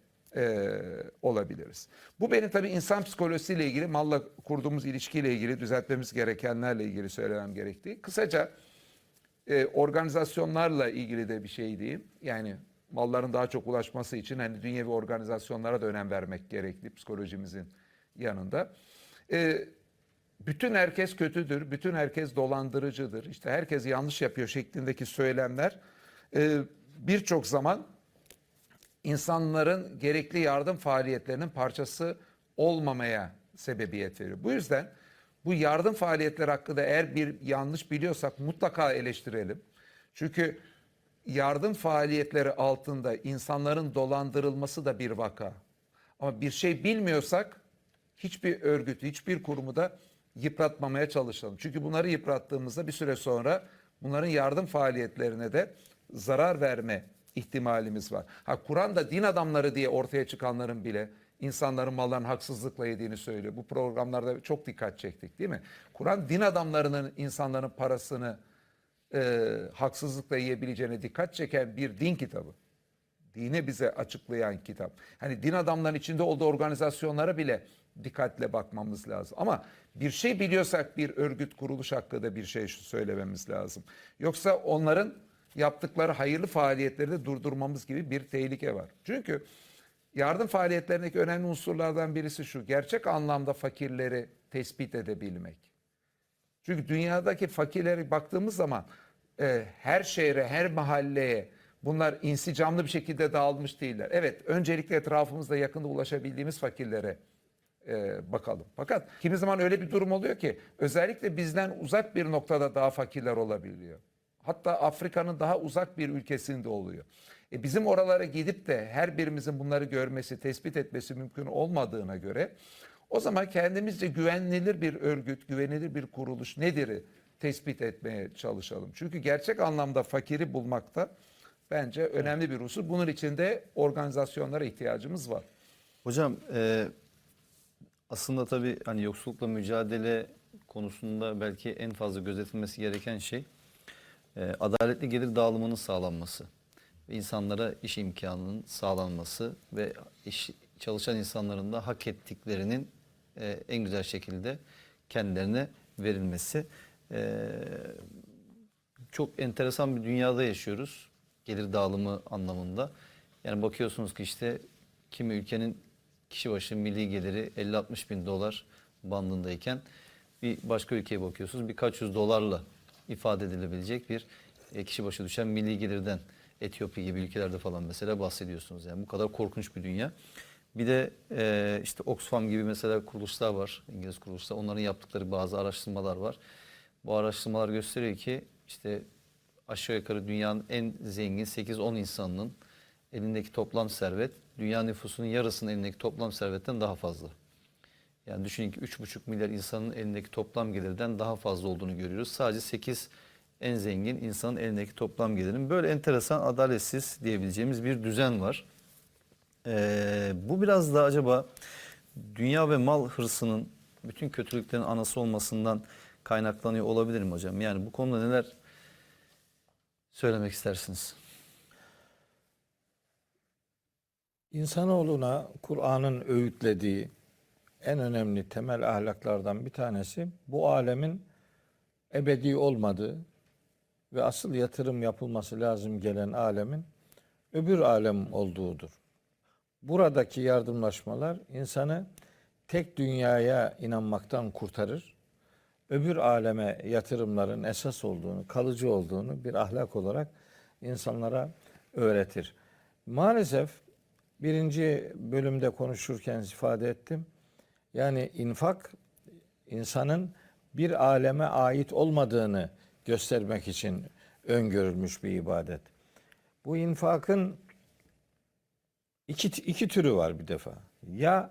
olabiliriz. Bu benim tabii insan psikolojisiyle ilgili, malla kurduğumuz ilişkiyle ilgili, düzeltmemiz gerekenlerle ilgili söylemem gerektiği. Kısaca organizasyonlarla ilgili de bir şey diyeyim. Yani malların daha çok ulaşması için hani dünyevi organizasyonlara da önem vermek gerekli psikolojimizin yanında. Bütün herkes kötüdür, bütün herkes dolandırıcıdır, işte herkes yanlış yapıyor şeklindeki söylemler birçok zaman insanların gerekli yardım faaliyetlerinin parçası olmamaya sebebiyet veriyor. Bu yüzden bu yardım faaliyetleri hakkında eğer bir yanlış biliyorsak mutlaka eleştirelim. Çünkü yardım faaliyetleri altında insanların dolandırılması da bir vaka. Ama bir şey bilmiyorsak hiçbir örgütü, hiçbir kurumu da yıpratmamaya çalışalım. Çünkü bunları yıprattığımızda bir süre sonra bunların yardım faaliyetlerine de zarar verme ihtimalimiz var. Kur'an'da din adamları diye ortaya çıkanların bile insanların mallarını haksızlıkla yediğini söylüyor. Bu programlarda çok dikkat çektik değil mi? Kur'an din adamlarının insanların parasını haksızlıkla yiyebileceğine dikkat çeken bir din kitabı. Dini bize açıklayan kitap. Hani din adamlarının içinde olduğu organizasyonlara bile dikkatle bakmamız lazım. Ama bir şey biliyorsak bir örgüt kuruluş hakkında bir şey söylememiz lazım. Yoksa onların yaptıkları hayırlı faaliyetleri de durdurmamız gibi bir tehlike var. Çünkü yardım faaliyetlerindeki önemli unsurlardan birisi şu: gerçek anlamda fakirleri tespit edebilmek. Çünkü dünyadaki fakirlere baktığımız zaman her şehre, her mahalleye bunlar insicamlı bir şekilde dağılmış değiller. Evet, öncelikle etrafımızda yakında ulaşabildiğimiz fakirlere bakalım. Fakat kimi zaman öyle bir durum oluyor ki özellikle bizden uzak bir noktada daha fakirler olabiliyor. Hatta Afrika'nın daha uzak bir ülkesinde oluyor. Bizim oralara gidip de her birimizin bunları görmesi, tespit etmesi mümkün olmadığına göre o zaman kendimizce güvenilir bir örgüt, güvenilir bir kuruluş nedir tespit etmeye çalışalım. Çünkü gerçek anlamda fakiri bulmakta bence önemli bir unsur. Bunun için de organizasyonlara ihtiyacımız var. Hocam aslında tabii hani yoksullukla mücadele konusunda belki en fazla gözetilmesi gereken şey adaletli gelir dağılımının sağlanması. İnsanlara iş imkanının sağlanması ve çalışan insanların da hak ettiklerinin en güzel şekilde kendilerine verilmesi. Çok enteresan bir dünyada yaşıyoruz. Gelir dağılımı anlamında. Yani bakıyorsunuz ki işte kimi ülkenin kişi başı milli geliri 50-60 bin dolar bandındayken bir başka ülkeye bakıyorsunuz birkaç yüz dolarla ifade edilebilecek bir kişi başı düşen milli gelirden Etiyopya gibi ülkelerde falan mesela bahsediyorsunuz. Yani bu kadar korkunç bir dünya. Bir de işte Oxfam gibi mesela kuruluşlar var, İngiliz kuruluşlar. Onların yaptıkları bazı araştırmalar var. Bu araştırmalar gösteriyor ki işte aşağı yukarı dünyanın en zengin 8-10 insanının elindeki toplam servet dünya nüfusunun yarısının elindeki toplam servetten daha fazla. Yani düşünün ki 3,5 milyar insanın elindeki toplam gelirden daha fazla olduğunu görüyoruz. Sadece 8 en zengin insanın elindeki toplam gelirin. Böyle enteresan, adaletsiz diyebileceğimiz bir düzen var. Bu biraz da acaba dünya ve mal hırsının bütün kötülüklerin anası olmasından kaynaklanıyor olabilir mi hocam? Yani bu konuda neler söylemek istersiniz? İnsanoğluna Kur'an'ın öğütlediği en önemli temel ahlaklardan bir tanesi bu alemin ebedi olmadığı ve asıl yatırım yapılması lazım gelen alemin öbür alem olduğudur. Buradaki yardımlaşmalar insanı tek dünyaya inanmaktan kurtarır. Öbür aleme yatırımların esas olduğunu, kalıcı olduğunu bir ahlak olarak insanlara öğretir. Maalesef birinci bölümde konuşurken ifade ettim. Yani infak insanın bir aleme ait olmadığını göstermek için öngörülmüş bir ibadet. Bu infakın iki türü var bir defa. Ya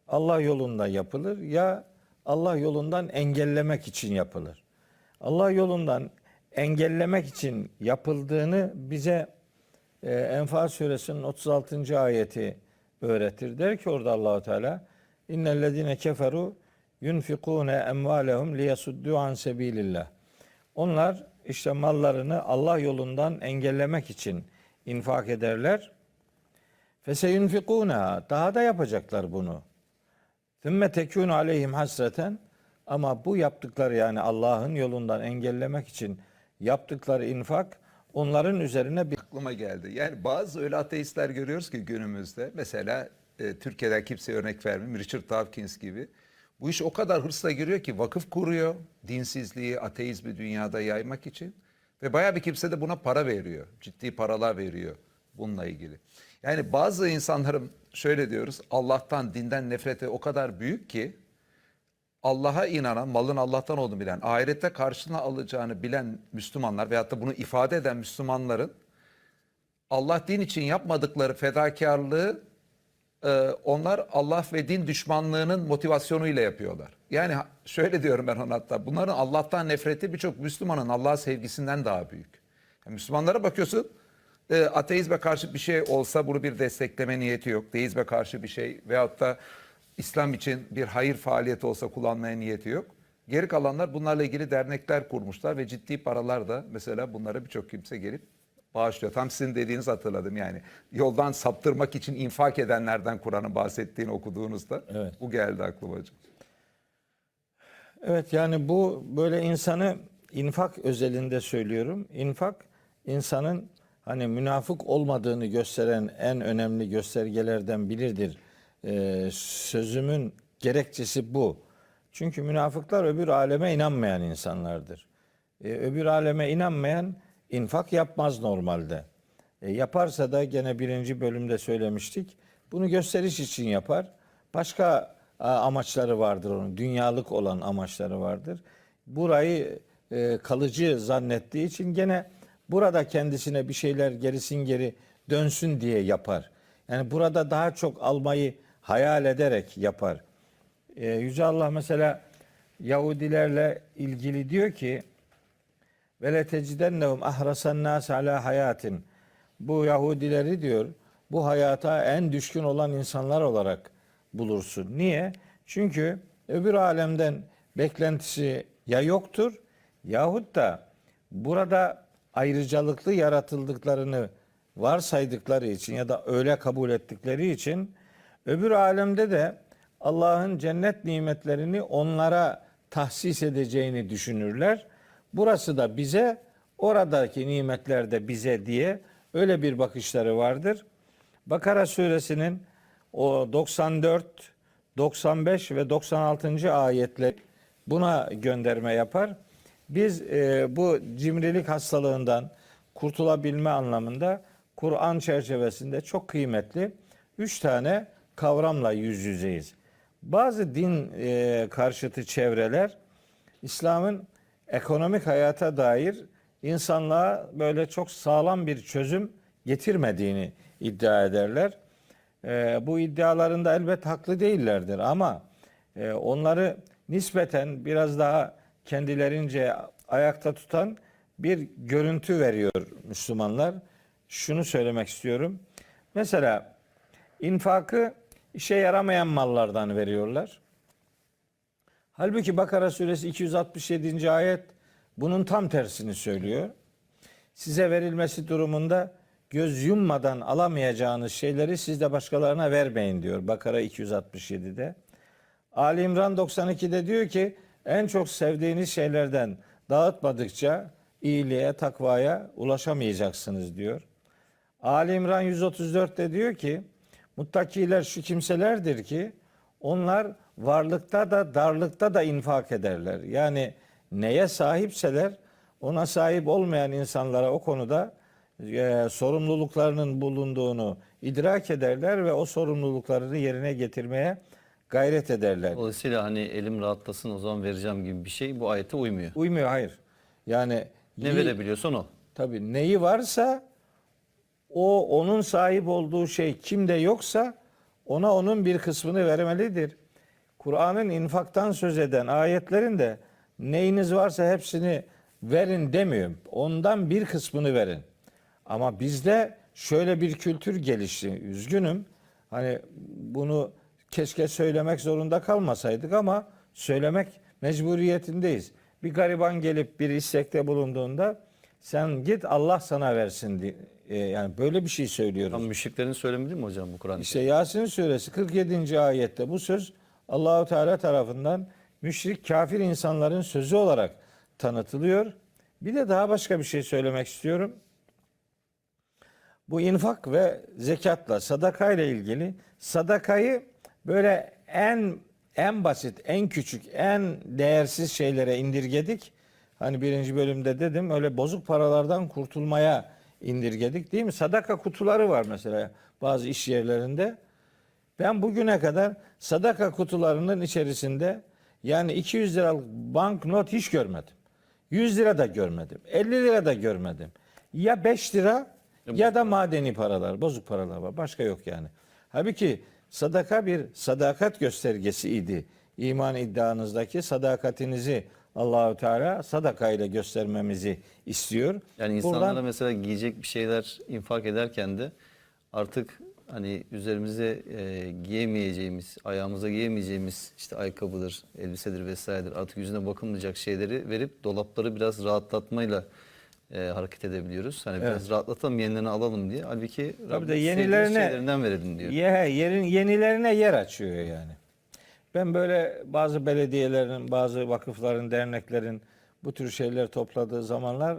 Allah yolunda yapılır ya Allah yolundan engellemek için yapılır. Allah yolundan engellemek için yapıldığını bize Enfal suresinin 36. ayeti öğretir. Der ki orada Allahu Teala İnnellezine keferu yunfikune emvalehum liyasuddu an sebilillah. Onlar işte mallarını Allah yolundan engellemek için infak ederler. Feseyunfikûneha, daha da yapacaklar bunu. Thümme tekûnü aleyhim hasreten, ama bu yaptıkları yani Allah'ın yolundan engellemek için yaptıkları infak onların üzerine bir Aklıma geldi. Yani bazı öyle ateistler görüyoruz ki günümüzde. Mesela Türkiye'den kimseye örnek vermeyeyim. Richard Dawkins gibi. Bu iş o kadar hırsla giriyor ki vakıf kuruyor. Dinsizliği, ateizmi dünyada yaymak için. Ve bayağı bir kimse de buna para veriyor. Ciddi paralar veriyor bununla ilgili. Yani bazı insanların şöyle diyoruz. Allah'tan, dinden nefreti o kadar büyük ki Allah'a inanan, malın Allah'tan olduğunu bilen, ahirette karşına alacağını bilen Müslümanlar veyahut da bunu ifade eden Müslümanların Allah din için yapmadıkları fedakarlığı onlar Allah ve din düşmanlığının motivasyonuyla yapıyorlar. Yani şöyle diyorum ben ona, hatta bunların Allah'tan nefreti birçok Müslümanın Allah'a sevgisinden daha büyük. Yani Müslümanlara bakıyorsun, ateizme karşı bir şey olsa bunu bir destekleme niyeti yok. Deizme karşı bir şey veyahut da İslam için bir hayır faaliyeti olsa kullanmaya niyeti yok. Geri kalanlar bunlarla ilgili dernekler kurmuşlar ve ciddi paralar da mesela bunlara birçok kimse gelip bağışlıyor. Tam sizin dediğinizi hatırladım yani. Yoldan saptırmak için infak edenlerden Kur'an'ın bahsettiğini okuduğunuzda Evet. bu geldi aklıma hocam. Evet, yani bu böyle insanı infak özelinde söylüyorum. İnfak insanın hani münafık olmadığını gösteren en önemli göstergelerden biridir. Sözümün gerekçesi bu. Çünkü münafıklar öbür aleme inanmayan insanlardır. Öbür aleme inanmayan infak yapmaz normalde. Yaparsa da gene birinci bölümde söylemiştik. Bunu gösteriş için yapar. Başka amaçları vardır onun. Dünyalık olan amaçları vardır. Burayı kalıcı zannettiği için gene burada kendisine bir şeyler gerisin geri dönsün diye yapar. Yani burada daha çok almayı hayal ederek yapar. Yüce Allah mesela Yahudilerle ilgili diyor ki ve letecidennehum ahrasan nas ala hayatin. Bu Yahudileri diyor bu hayata en düşkün olan insanlar olarak bulursun. Niye? Çünkü öbür alemden beklentisi ya yoktur yahut da burada ayrıcalıklı yaratıldıklarını varsaydıkları için ya da öyle kabul ettikleri için öbür alemde de Allah'ın cennet nimetlerini onlara tahsis edeceğini düşünürler. Burası da bize, oradaki nimetler de bize diye öyle bir bakışları vardır. Bakara suresinin o 94, 95 ve 96. ayetler buna gönderme yapar. Biz bu cimrilik hastalığından kurtulabilme anlamında Kur'an çerçevesinde çok kıymetli 3 tane kavramla yüz yüzeyiz. Bazı din karşıtı çevreler İslam'ın ekonomik hayata dair insanlığa böyle çok sağlam bir çözüm getirmediğini iddia ederler. Bu iddialarında elbet haklı değillerdir ama onları nispeten biraz daha kendilerince ayakta tutan bir görüntü veriyor Müslümanlar. Şunu söylemek istiyorum. Mesela infakı işe yaramayan mallardan veriyorlar. Halbuki Bakara suresi 267. ayet bunun tam tersini söylüyor. Size verilmesi durumunda göz yummadan alamayacağınız şeyleri siz de başkalarına vermeyin diyor Bakara 267'de. Ali İmran 92'de diyor ki en çok sevdiğiniz şeylerden dağıtmadıkça iyiliğe, takvaya ulaşamayacaksınız diyor. Ali İmran 134'te diyor ki muttakiler şu kimselerdir ki onlar varlıkta da darlıkta da infak ederler. Yani neye sahipseler ona sahip olmayan insanlara o konuda sorumluluklarının bulunduğunu idrak ederler ve o sorumluluklarını yerine getirmeye gayret ederler. Dolayısıyla hani elim rahatlasın o zaman vereceğim gibi bir şey bu ayete uymuyor. Uymuyor, hayır. Yani Ne verebiliyorsan o. tabii neyi varsa o onun sahip olduğu şey kimde yoksa ona onun bir kısmını vermelidir. Kur'an'ın infaktan söz eden ayetlerinde neyiniz varsa hepsini verin demiyor. Ondan bir kısmını verin. Ama bizde şöyle bir kültür gelişti. Üzgünüm. Hani bunu keşke söylemek zorunda kalmasaydık ama söylemek mecburiyetindeyiz. Bir gariban gelip bir istekte bulunduğunda sen git Allah sana versin diye. Yani böyle bir şey söylüyoruz. Tam müşriklerin söylemedi mi hocam bu Kur'an? İşte Yasin suresi 47. ayette bu söz Allahu Teala tarafından müşrik kafir insanların sözü olarak tanıtılıyor. Bir de daha başka bir şey söylemek istiyorum. Bu infak ve zekatla, sadaka ile ilgili sadakayı böyle en basit, en küçük, en değersiz şeylere indirgedik. Hani birinci bölümde dedim öyle bozuk paralardan kurtulmaya indirgedik değil mi? Sadaka kutuları var mesela bazı iş yerlerinde. Ben bugüne kadar sadaka kutularının içerisinde yani 200 liralık banknot hiç görmedim. 100 lira da görmedim. 50 lira da görmedim. Ya 5 lira ya da madeni paralar, bozuk paralar var. Başka yok yani. Halbuki sadaka bir sadakat göstergesiydi. İman iddianızdaki sadakatinizi Allahu Teala sadaka ile göstermemizi istiyor. Yani insanlara Buradan mesela giyecek bir şeyler infak ederken de artık hani üzerimize giyemeyeceğimiz, ayağımıza giyemeyeceğimiz işte ayakkabıdır, elbisedir vesairedir artık yüzüne bakılmayacak şeyleri verip dolapları biraz rahatlatmayla hareket edebiliyoruz. Hani biraz rahatlatalım yenilerini alalım diye. Halbuki tabii de Rabbim sevdiğimiz şeylerinden verelim diyor. yenilerine yer açıyor yani. Ben böyle bazı belediyelerin, bazı vakıfların, derneklerin bu tür şeyler topladığı zamanlar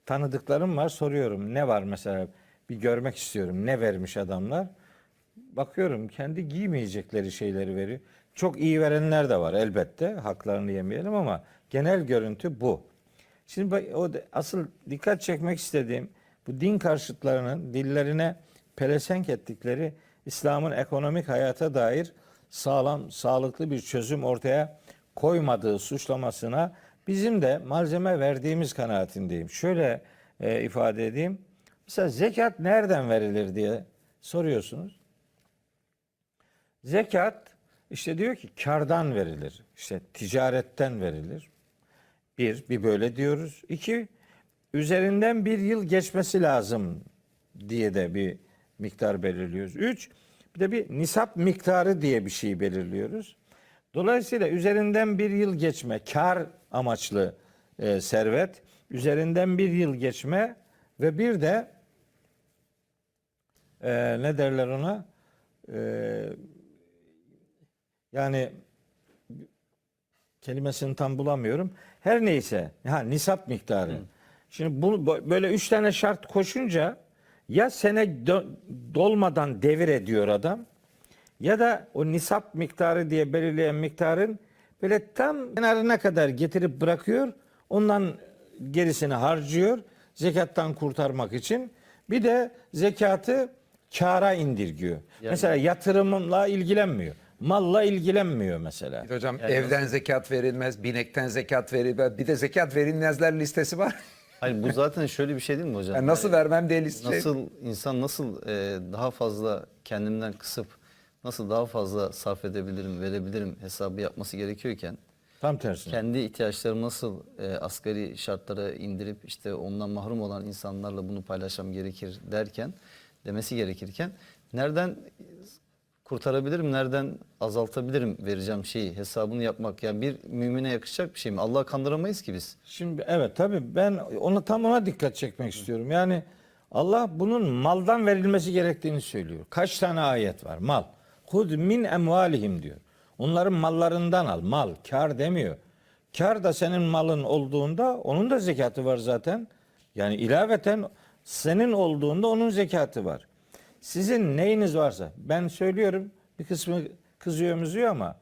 tanıdıklarım var. Soruyorum ne var mesela bir görmek istiyorum. Ne vermiş adamlar? Bakıyorum kendi giymeyecekleri şeyleri veriyor. Çok iyi verenler de var elbette. Haklarını yemeyelim ama genel görüntü bu. Şimdi asıl dikkat çekmek istediğim bu din karşıtlarının dillerine pelesenk ettikleri İslam'ın ekonomik hayata dair sağlam, sağlıklı bir çözüm ortaya koymadığı suçlamasına bizim de malzeme verdiğimiz kanaatindeyim. Şöyle ifade edeyim. Mesela zekat nereden verilir diye soruyorsunuz. Zekat işte diyor ki kardan verilir. İşte ticaretten verilir. Bir böyle diyoruz. İki, üzerinden bir yıl geçmesi lazım diye de bir miktar belirliyoruz. Üç, bir de bir nisap miktarı diye bir şey belirliyoruz. Dolayısıyla üzerinden bir yıl geçme, kar amaçlı servet, üzerinden bir yıl geçme ve bir de ne derler ona? Yani kelimesini tam bulamıyorum. Her neyse, nisap miktarı. Şimdi bunu böyle 3 tane şart koşunca ya sene dolmadan devir ediyor adam, ya da o nisap miktarı diye belirleyen miktarın böyle tam kenarına kadar getirip bırakıyor. Ondan gerisini harcıyor zekattan kurtarmak için. Bir de zekatı kâra indirgiyor. Mesela yatırımla ilgilenmiyor. Malla ilgilenmiyor mesela. Hocam evden zekat verilmez, binekten zekat verilmez. Bir de zekat verilmezler listesi var. Hayır, bu zaten şöyle bir şey değil mi hocam? Yani nasıl vermem diye liste. Nasıl daha fazla kendimden kısıp nasıl daha fazla sarf edebilirim, verebilirim hesabı yapması gerekiyorken Tam tersi. kendi ihtiyaçlarımı nasıl asgari şartlara indirip işte ondan mahrum olan insanlarla bunu paylaşmam gerekir demesi gerekirken nereden kurtarabilirim, nereden azaltabilirim vereceğim şeyi hesabını yapmak yani bir mümine yakışacak bir şey mi? Allah'ı kandıramayız ki biz. Şimdi evet, tabii ben ona dikkat çekmek istiyorum. Yani Allah bunun maldan verilmesi gerektiğini söylüyor. Kaç tane ayet var? Mal. Hud min emvalihim diyor. Onların mallarından al. Mal, kar demiyor. Kar da senin malın olduğunda onun da zekatı var zaten. Yani ilaveten senin olduğunda onun zekatı var. Sizin neyiniz varsa, ben söylüyorum, bir kısmı kızıyor müzüyor ama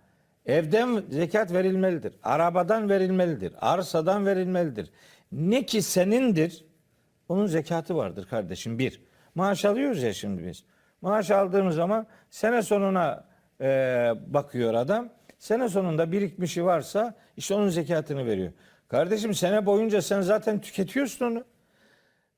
evden zekat verilmelidir. Arabadan verilmelidir. Arsadan verilmelidir. Ne ki senindir, onun zekatı vardır kardeşim. Bir, maaş alıyoruz ya şimdi biz. Maaş aldığımız zaman sene sonuna bakıyor adam. Sene sonunda birikmişi varsa işte onun zekatını veriyor. Kardeşim sene boyunca sen zaten tüketiyorsun onu.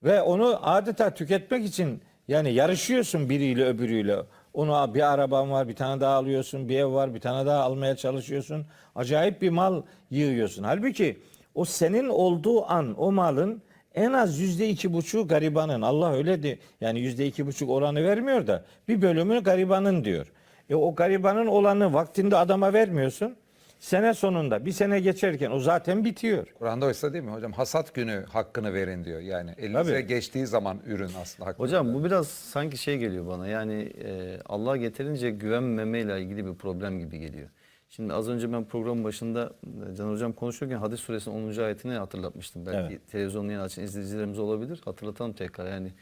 Ve onu adeta tüketmek için yani yarışıyorsun biriyle öbürüyle. Onu bir araban var, bir tane daha alıyorsun, bir ev var, bir tane daha almaya çalışıyorsun. Acayip bir mal yığıyorsun. Halbuki o senin olduğu an o malın en az %2,5 garibanın. Allah öyle de yani %2,5 oranı vermiyor da bir bölümü garibanın diyor. O garibanın olanı vaktinde adama vermiyorsun. Sene sonunda bir sene geçerken o zaten bitiyor. Kur'an'da oysa değil mi hocam? Hasat günü hakkını verin diyor. Yani elinize Tabii. geçtiği zaman ürün aslında hakkını. Hocam bu biraz sanki şey geliyor bana yani Allah'a getirince güvenmemeyle ilgili bir problem gibi geliyor. Şimdi az önce ben programın başında Can Hocam konuşurken Hadis suresinin 10. ayetini hatırlatmıştım. Belki televizyonunu yeni açan izleyicilerimiz olabilir. Hatırlatalım tekrar yani.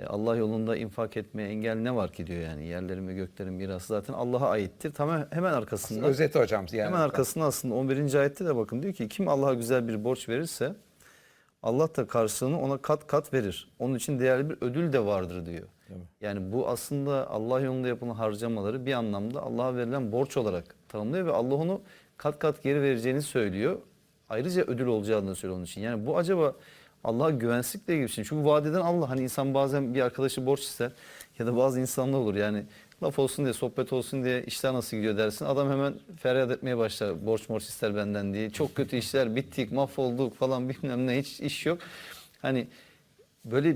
Allah yolunda infak etmeye engel ne var ki diyor yani. Yerlerin ve göklerin mirası zaten Allah'a aittir. Tamam, hemen arkasında. Özeti hocam. Yani Hemen arkasında aslında 11. ayette de bakın diyor ki kim Allah'a güzel bir borç verirse Allah da karşılığını ona kat kat verir. Onun için değerli bir ödül de vardır diyor. Yani bu aslında Allah yolunda yapılan harcamaları bir anlamda Allah'a verilen borç olarak tanımlıyor ve Allah onu kat kat geri vereceğini söylüyor. Ayrıca ödül olacağını söylüyor onun için. Yani bu acaba Allah'a güvensizlikle ilgili bir şey. Çünkü vaat eden Allah. Hani insan bazen bir arkadaşı borç ister ya da bazı insanlar olur yani laf olsun diye, sohbet olsun diye işler nasıl gidiyor dersin. Adam hemen feryat etmeye başlar. Borç ister benden diye. Çok kötü işler, bittik, mahvolduk falan bilmem ne, hiç iş yok. Hani böyle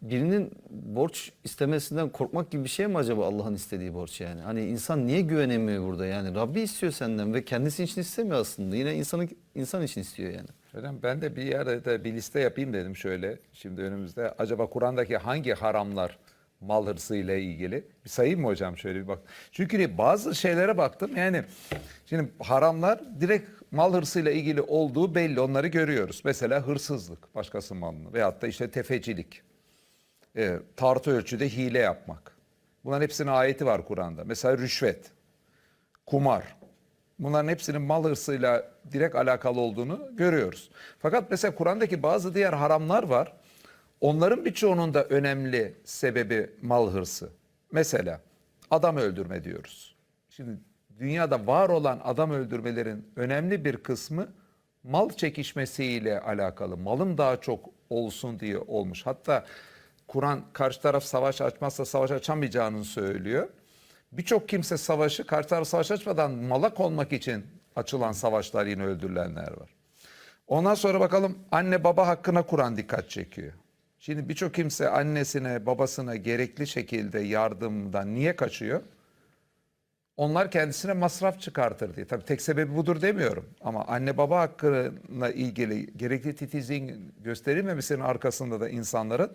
birinin borç istemesinden korkmak gibi bir şey mi acaba Allah'ın istediği borç yani? Hani insan niye güvenemiyor burada yani? Rabbi istiyor senden ve kendisi için istemiyor aslında. Yine insan için istiyor yani. hocam ben de bir yerde bir liste yapayım dedim şöyle. Şimdi önümüzde acaba Kur'an'daki hangi haramlar mal hırsı ile ilgili? Bir sayayım mı hocam şöyle bir bak. Çünkü bazı şeylere baktım. Yani şimdi haramlar direkt mal hırsıyla ilgili olduğu belli. Onları görüyoruz. Mesela hırsızlık, başkasının malını veyahut da işte tefecilik. Tartı ölçüde hile yapmak. Bunların hepsinin ayeti var Kur'an'da. Mesela rüşvet, kumar. Bunların hepsinin mal hırsıyla direkt alakalı olduğunu görüyoruz. Fakat mesela Kur'an'daki bazı diğer haramlar var. Onların birçoğunun da önemli sebebi mal hırsı. Mesela adam öldürme diyoruz. Şimdi dünyada var olan adam öldürmelerin önemli bir kısmı mal çekişmesiyle alakalı. Malın daha çok olsun diye olmuş. Hatta Kur'an karşı taraf savaş açmazsa savaş açamayacağını söylüyor. Birçok kimse savaşı, karşı taraf savaş açmadan malak olmak için açılan savaşlar yine öldürülenler var. Ondan sonra bakalım anne baba hakkına Kur'an dikkat çekiyor. Şimdi birçok kimse annesine babasına gerekli şekilde yardımdan niye kaçıyor? Onlar kendisine masraf çıkartır diye. Tabii tek sebebi budur demiyorum. Ama anne baba hakkına ilgili gerekli titizliğin gösterilmemesinin arkasında da insanların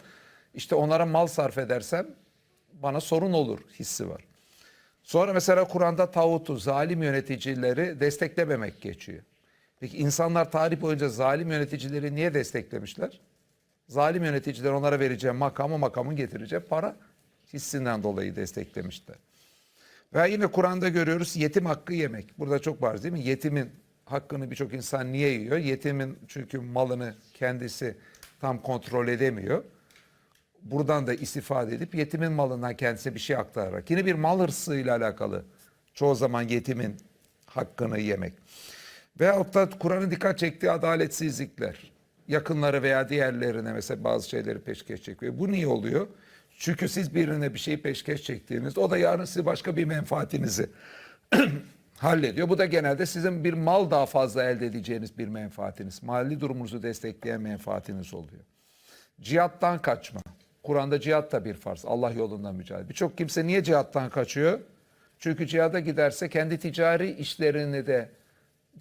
işte onlara mal sarf edersem bana sorun olur hissi var. Sonra mesela Kur'an'da tağutu, zalim yöneticileri desteklememek geçiyor. Peki insanlar tarih boyunca zalim yöneticileri niye desteklemişler? Zalim yöneticiler onlara vereceği makamın getireceği para hissinden dolayı desteklemişler. Ve yine Kur'an'da görüyoruz yetim hakkı yemek. Burada çok var değil mi? Yetimin hakkını birçok insan niye yiyor? Yetimin çünkü malını kendisi tam kontrol edemiyor. Buradan da istifade edip yetimin malından kendisine bir şey aktararak. Yine bir mal hırsıyla alakalı çoğu zaman yetimin hakkını yemek. Veyahut da Kur'an'ın dikkat çektiği adaletsizlikler. Yakınları veya diğerlerine mesela bazı şeyleri peşkeş çekiyor. Bu niye oluyor? Çünkü siz birine bir şeyi peşkeş çektiğinizde o da yarın size başka bir menfaatinizi hallediyor. Bu da genelde sizin bir mal daha fazla elde edeceğiniz bir menfaatiniz. Mali durumunuzu destekleyen menfaatiniz oluyor. Cihattan kaçma. Kur'an'da cihat da bir farz. Allah yolunda mücadele. Birçok kimse niye cihattan kaçıyor? Çünkü cihada giderse kendi ticari işlerini de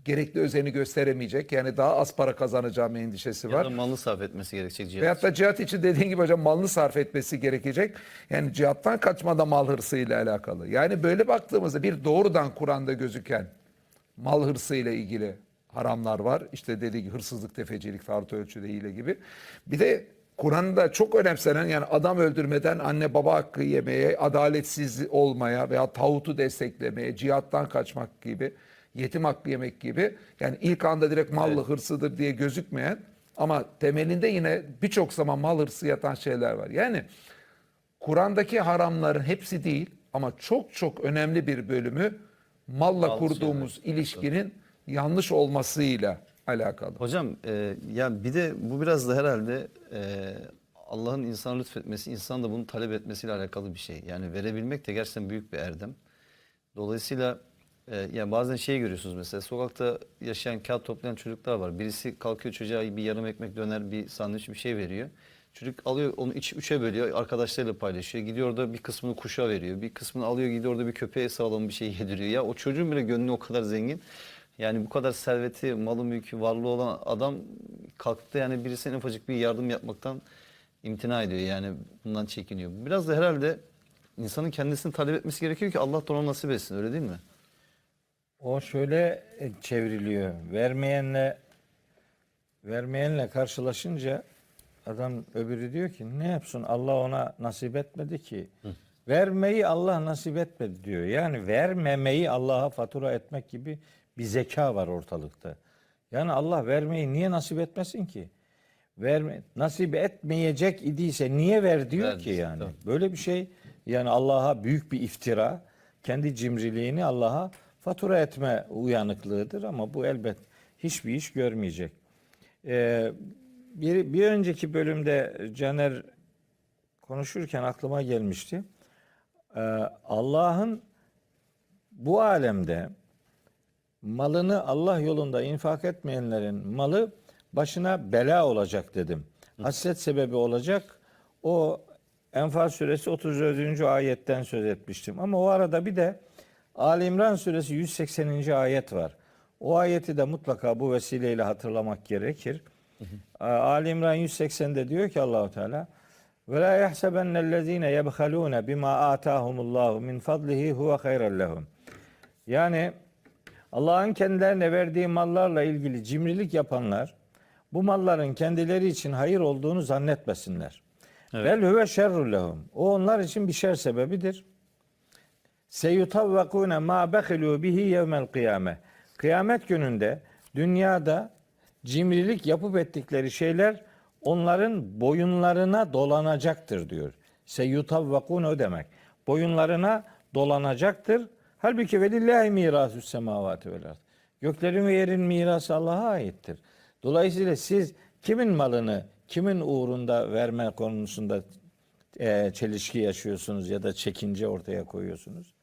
gerekli özeni gösteremeyecek. Yani daha az para kazanacağım endişesi Ya var. da malını sarf etmesi gerekecek cihat. Veyahut da cihat için dediğin gibi hocam malını sarf etmesi gerekecek. Yani cihattan kaçma da mal hırsıyla alakalı. Yani böyle baktığımızda bir doğrudan Kur'an'da gözüken mal hırsıyla ilgili haramlar var. İşte dediği gibi hırsızlık, tefecilik, tartı ölçüde hile gibi. Bir de Kur'an'da çok önemsenen yani adam öldürmeden anne baba hakkı yemeye, adaletsiz olmaya veya tağutu desteklemeye, cihattan kaçmak gibi, yetim hakkı yemek gibi. Yani ilk anda direkt mallı hırsıdır diye gözükmeyen ama temelinde yine birçok zaman mal hırsı yatan şeyler var. Yani Kur'an'daki haramların hepsi değil ama çok çok önemli bir bölümü malla kurduğumuz ilişkinin yanlış olmasıyla alakalı. Hocam ya bir de bu biraz da herhalde Allah'ın insana lütfetmesi, insan da bunu talep etmesiyle alakalı bir şey. Yani verebilmek de gerçekten büyük bir erdem. Dolayısıyla yani bazen şey görüyorsunuz mesela sokakta yaşayan kağıt toplayan çocuklar var. Birisi kalkıyor çocuğa bir yarım ekmek döner bir sandviç bir şey veriyor. Çocuk alıyor onu üçe bölüyor arkadaşlarıyla paylaşıyor. Gidiyor orada bir kısmını kuşa veriyor. Bir kısmını alıyor gidiyor orada bir köpeğe sağlam bir şey yediriyor. Ya o çocuğun bile gönlü o kadar zengin. Yani bu kadar serveti, malı, mülkü, varlığı olan adam kalktı yani birisine ufacık bir yardım yapmaktan imtina ediyor. Yani bundan çekiniyor. Biraz da herhalde insanın kendisini talep etmesi gerekiyor ki Allah da ona nasip etsin öyle değil mi? O şöyle çevriliyor. Vermeyenle karşılaşınca adam öbürü diyor ki ne yapsın Allah ona nasip etmedi ki. Vermeyi Allah nasip etmedi diyor. Yani vermemeyi Allah'a fatura etmek gibi bir zeka var ortalıkta. Yani Allah vermeyi niye nasip etmesin ki? Nasip etmeyecek idiyse niye ver diyor Verdi, ki yani. tabii. Böyle bir şey yani Allah'a büyük bir iftira. Kendi cimriliğini Allah'a fatura etme uyanıklığıdır ama bu elbet hiçbir iş görmeyecek. Bir önceki bölümde Caner konuşurken aklıma gelmişti. Allah'ın bu alemde malını Allah yolunda infak etmeyenlerin malı başına bela olacak dedim. Hasret sebebi olacak. O Enfal suresi 34. ayetten söz etmiştim. Ama o arada bir de Ali İmran suresi 180. ayet var. O ayeti de mutlaka bu vesileyle hatırlamak gerekir. Ali İmran 180'de diyor ki Allahu Teala ve la yahsebennellezine yebhalun bima atahumullahu min fadlihi huve hayran lehum. Yani Allah'ın kendilerine verdiği mallarla ilgili cimrilik yapanlar bu malların kendileri için hayır olduğunu zannetmesinler. Vel huve şerrun lehum. O onlar için bir şer sebebidir. Seyutavvakune ma bekhilu bihi yevmel kıyame. Kıyamet gününde dünyada cimrilik yapıp ettikleri şeyler onların boyunlarına dolanacaktır diyor. Seyutavvakune o demek. Boyunlarına dolanacaktır. Halbuki velillahi mirasü's semavati vel ard. Göklerin ve yerin mirası Allah'a aittir. Dolayısıyla siz kimin malını kimin uğrunda verme konusunda çelişki yaşıyorsunuz ya da çekince ortaya koyuyorsunuz.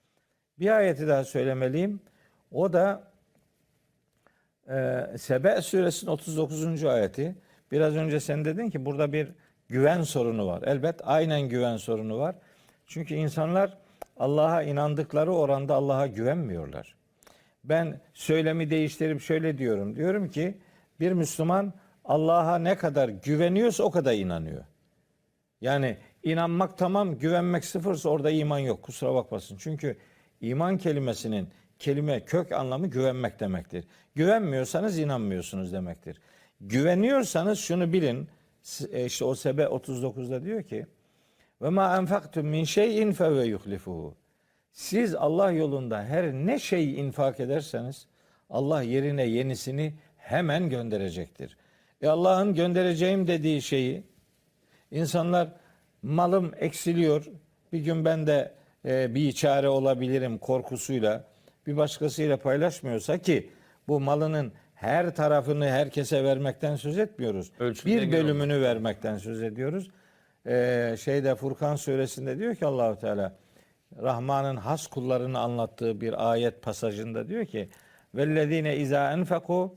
Bir ayeti daha söylemeliyim. O da Sebe suresinin 39. ayeti. Biraz önce sen dedin ki burada bir güven sorunu var. Elbet aynen güven sorunu var. Çünkü insanlar Allah'a inandıkları oranda Allah'a güvenmiyorlar. Ben söylemi değiştirip şöyle diyorum. Diyorum ki bir Müslüman Allah'a ne kadar güveniyorsa o kadar inanıyor. Yani inanmak tamam, güvenmek sıfırsa orada iman yok. Kusura bakmasın. Çünkü iman kelimesinin kelime kök anlamı güvenmek demektir. Güvenmiyorsanız inanmıyorsunuz demektir. Güveniyorsanız şunu bilin. İşte o Sebe 39'da diyor ki ve ma enfaktum min şeyin fe ve yuhlifuhu. Siz Allah yolunda her ne şey infak ederseniz Allah yerine yenisini hemen gönderecektir. Allah'ın göndereceğim dediği şeyi insanlar malım eksiliyor. Bir gün ben de bir çare olabilirim korkusuyla bir başkasıyla paylaşmıyorsa ki bu malının her tarafını herkese vermekten söz etmiyoruz. Ölçüde Bir göre bölümünü vermekten söz ediyoruz. Furkan suresinde diyor ki Allahu Teala Rahman'ın has kullarını anlattığı bir ayet pasajında diyor ki vellezine izâ enfekû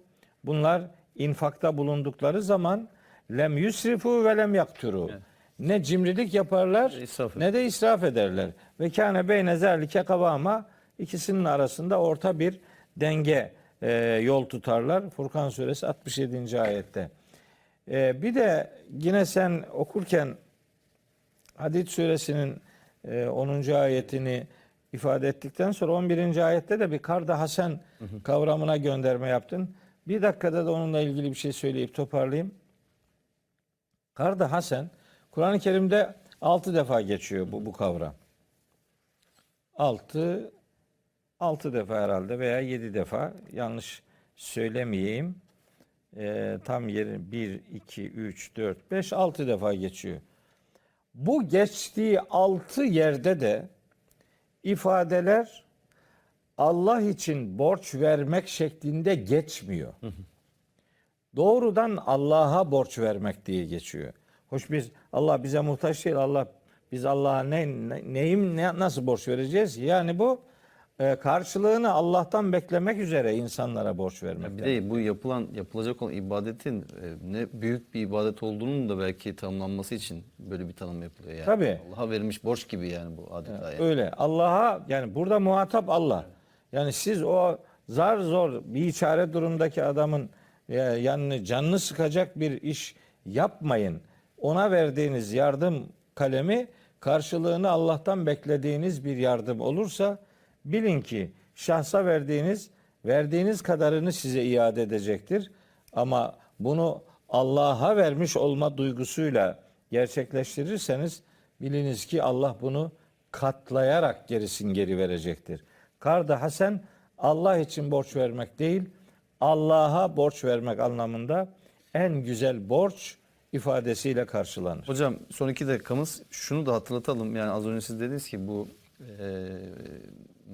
bunlar infakta bulundukları zaman lem yusrifu ve lem yakturu. Evet. Ne cimrilik yaparlar İsraf ne de israf ederler. Ve kâne beyne zâlike kavâma ikisinin arasında orta bir denge yol tutarlar. Furkan suresi 67. ayette. Bir de yine sen okurken Hadid suresinin 10. ayetini ifade ettikten sonra 11. ayette de bir kard-ı hasen kavramına gönderme yaptın. Bir dakikada da onunla ilgili bir şey söyleyip toparlayayım. Kard-ı hasen Kur'an-ı Kerim'de 6 defa geçiyor bu kavram. 6 defa herhalde veya 7 defa yanlış söylemeyeyim. Tam yeri 1, 2, 3, 4, 5, 6 defa geçiyor. Bu geçtiği 6 yerde de ifadeler Allah için borç vermek şeklinde geçmiyor. Doğrudan Allah'a borç vermek diye geçiyor. Hoş Allah bize muhtaç değil. Biz Allah'a nasıl borç vereceğiz? Yani bu karşılığını Allah'tan beklemek üzere insanlara borç vermek. Bir de bu yapılacak olan ibadetin ne büyük bir ibadet olduğunun da belki tanımlanması için böyle bir tanım yapılıyor yani. Tabii. Allah'a verilmiş borç gibi yani bu adeta. Yani. Öyle. Allah'a yani burada muhatap Allah. Yani siz o zar zor bir çare durumdaki adamın yani canını sıkacak bir iş yapmayın. Ona verdiğiniz yardım kalemi karşılığını Allah'tan beklediğiniz bir yardım olursa bilin ki şahsa verdiğiniz kadarını size iade edecektir. Ama bunu Allah'a vermiş olma duygusuyla gerçekleştirirseniz biliniz ki Allah bunu katlayarak geri verecektir. Kard-ı hasen Allah için borç vermek değil, Allah'a borç vermek anlamında en güzel borç ifadesiyle karşılanır. Hocam son 2 dakikamız şunu da hatırlatalım. Yani az önce siz dediniz ki bu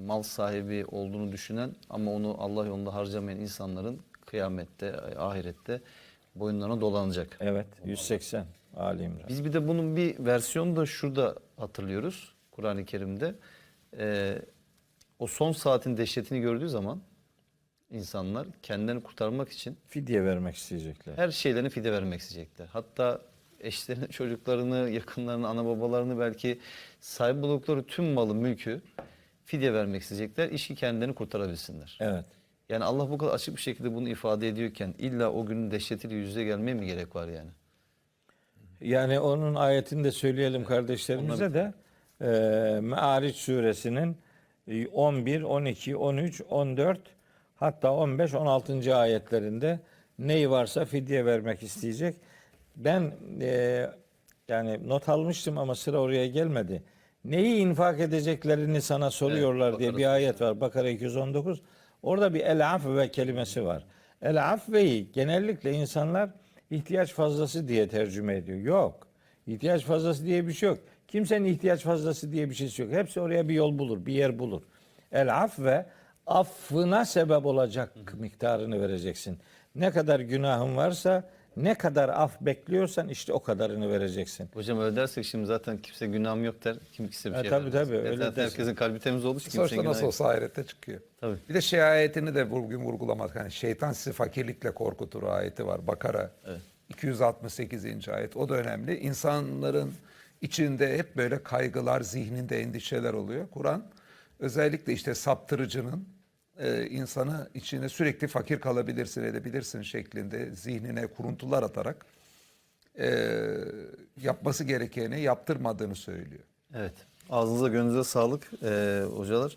mal sahibi olduğunu düşünen ama onu Allah yolunda harcamayan insanların kıyamette, ahirette boyunlarına dolanacak. Evet, 180 Ali İmran. Biz bir de bunun bir versiyonu da şurada hatırlıyoruz Kur'an-ı Kerim'de. O son saatin dehşetini gördüğü zaman insanlar kendilerini kurtarmak için Fidye vermek isteyecekler. her şeylerini fide vermek isteyecekler. Hatta eşlerini, çocuklarını, yakınlarını, ana babalarını belki sahip oldukları tüm malı, mülkü fidye vermek isteyecekler. İşi kendilerini kurtarabilsinler. Evet. Yani Allah bu kadar açık bir şekilde bunu ifade ediyorken illa o günün dehşetiyle yüz yüze gelmeye mi gerek var yani? Yani onun ayetini de söyleyelim kardeşlerimize de. Me'ariç suresinin 11, 12, 13, 14 hatta 15, 16. ayetlerinde neyi varsa fidye vermek isteyecek. Ben yani not almıştım ama sıra oraya gelmedi. Neyi infak edeceklerini sana soruyorlar diye bir ayet var. Bakara 219. Orada bir el-afve kelimesi var. El-afve'yi genellikle insanlar ihtiyaç fazlası diye tercüme ediyor. Yok. İhtiyaç fazlası diye bir şey yok. Kimsenin ihtiyaç fazlası diye bir şeysi yok. Hepsi oraya bir yol bulur, bir yer bulur. El-afve affına sebep olacak miktarını vereceksin. Ne kadar günahın varsa, ne kadar af bekliyorsan işte o kadarını vereceksin. Hocam öyle dersek şimdi zaten kimse günahım yok der. Kimse bir şey Tabii yapamaz. tabii öyle Zaten dersin. herkesin kalbi temiz olduğu için kimsenin Sonuçta günahı nasıl yok. olsa ahirette çıkıyor. Tabii. Bir de şey ayetini de bugün vurgulamak. Yani şeytan sizi fakirlikle korkutur ayeti var. Bakara 268. ayet. O da önemli. İnsanların içinde hep böyle kaygılar, zihninde endişeler oluyor. Kur'an özellikle işte saptırıcının insanı içine sürekli fakir kalabilirsin, edebilirsin şeklinde zihnine kuruntular atarak yapması gerekeni yaptırmadığını söylüyor. Evet. Ağzınıza gönlünüze sağlık hocalar.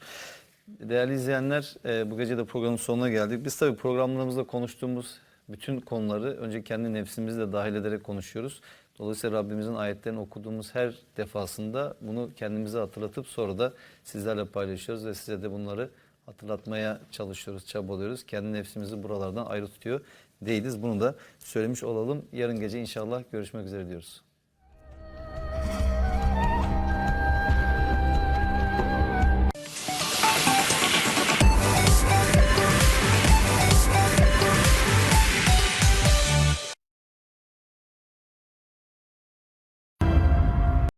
Değerli izleyenler, bu gece de programın sonuna geldik. Biz tabii programlarımızda konuştuğumuz bütün konuları önce kendi nefsimizi de dahil ederek konuşuyoruz. Dolayısıyla Rabbimizin ayetlerini okuduğumuz her defasında bunu kendimize hatırlatıp sonra da sizlerle paylaşıyoruz ve size de bunları hatırlatmaya çalışıyoruz, çabalıyoruz. Kendi nefsimizi buralardan ayrı tutuyor değiliz. Bunu da söylemiş olalım. Yarın gece inşallah görüşmek üzere diyoruz.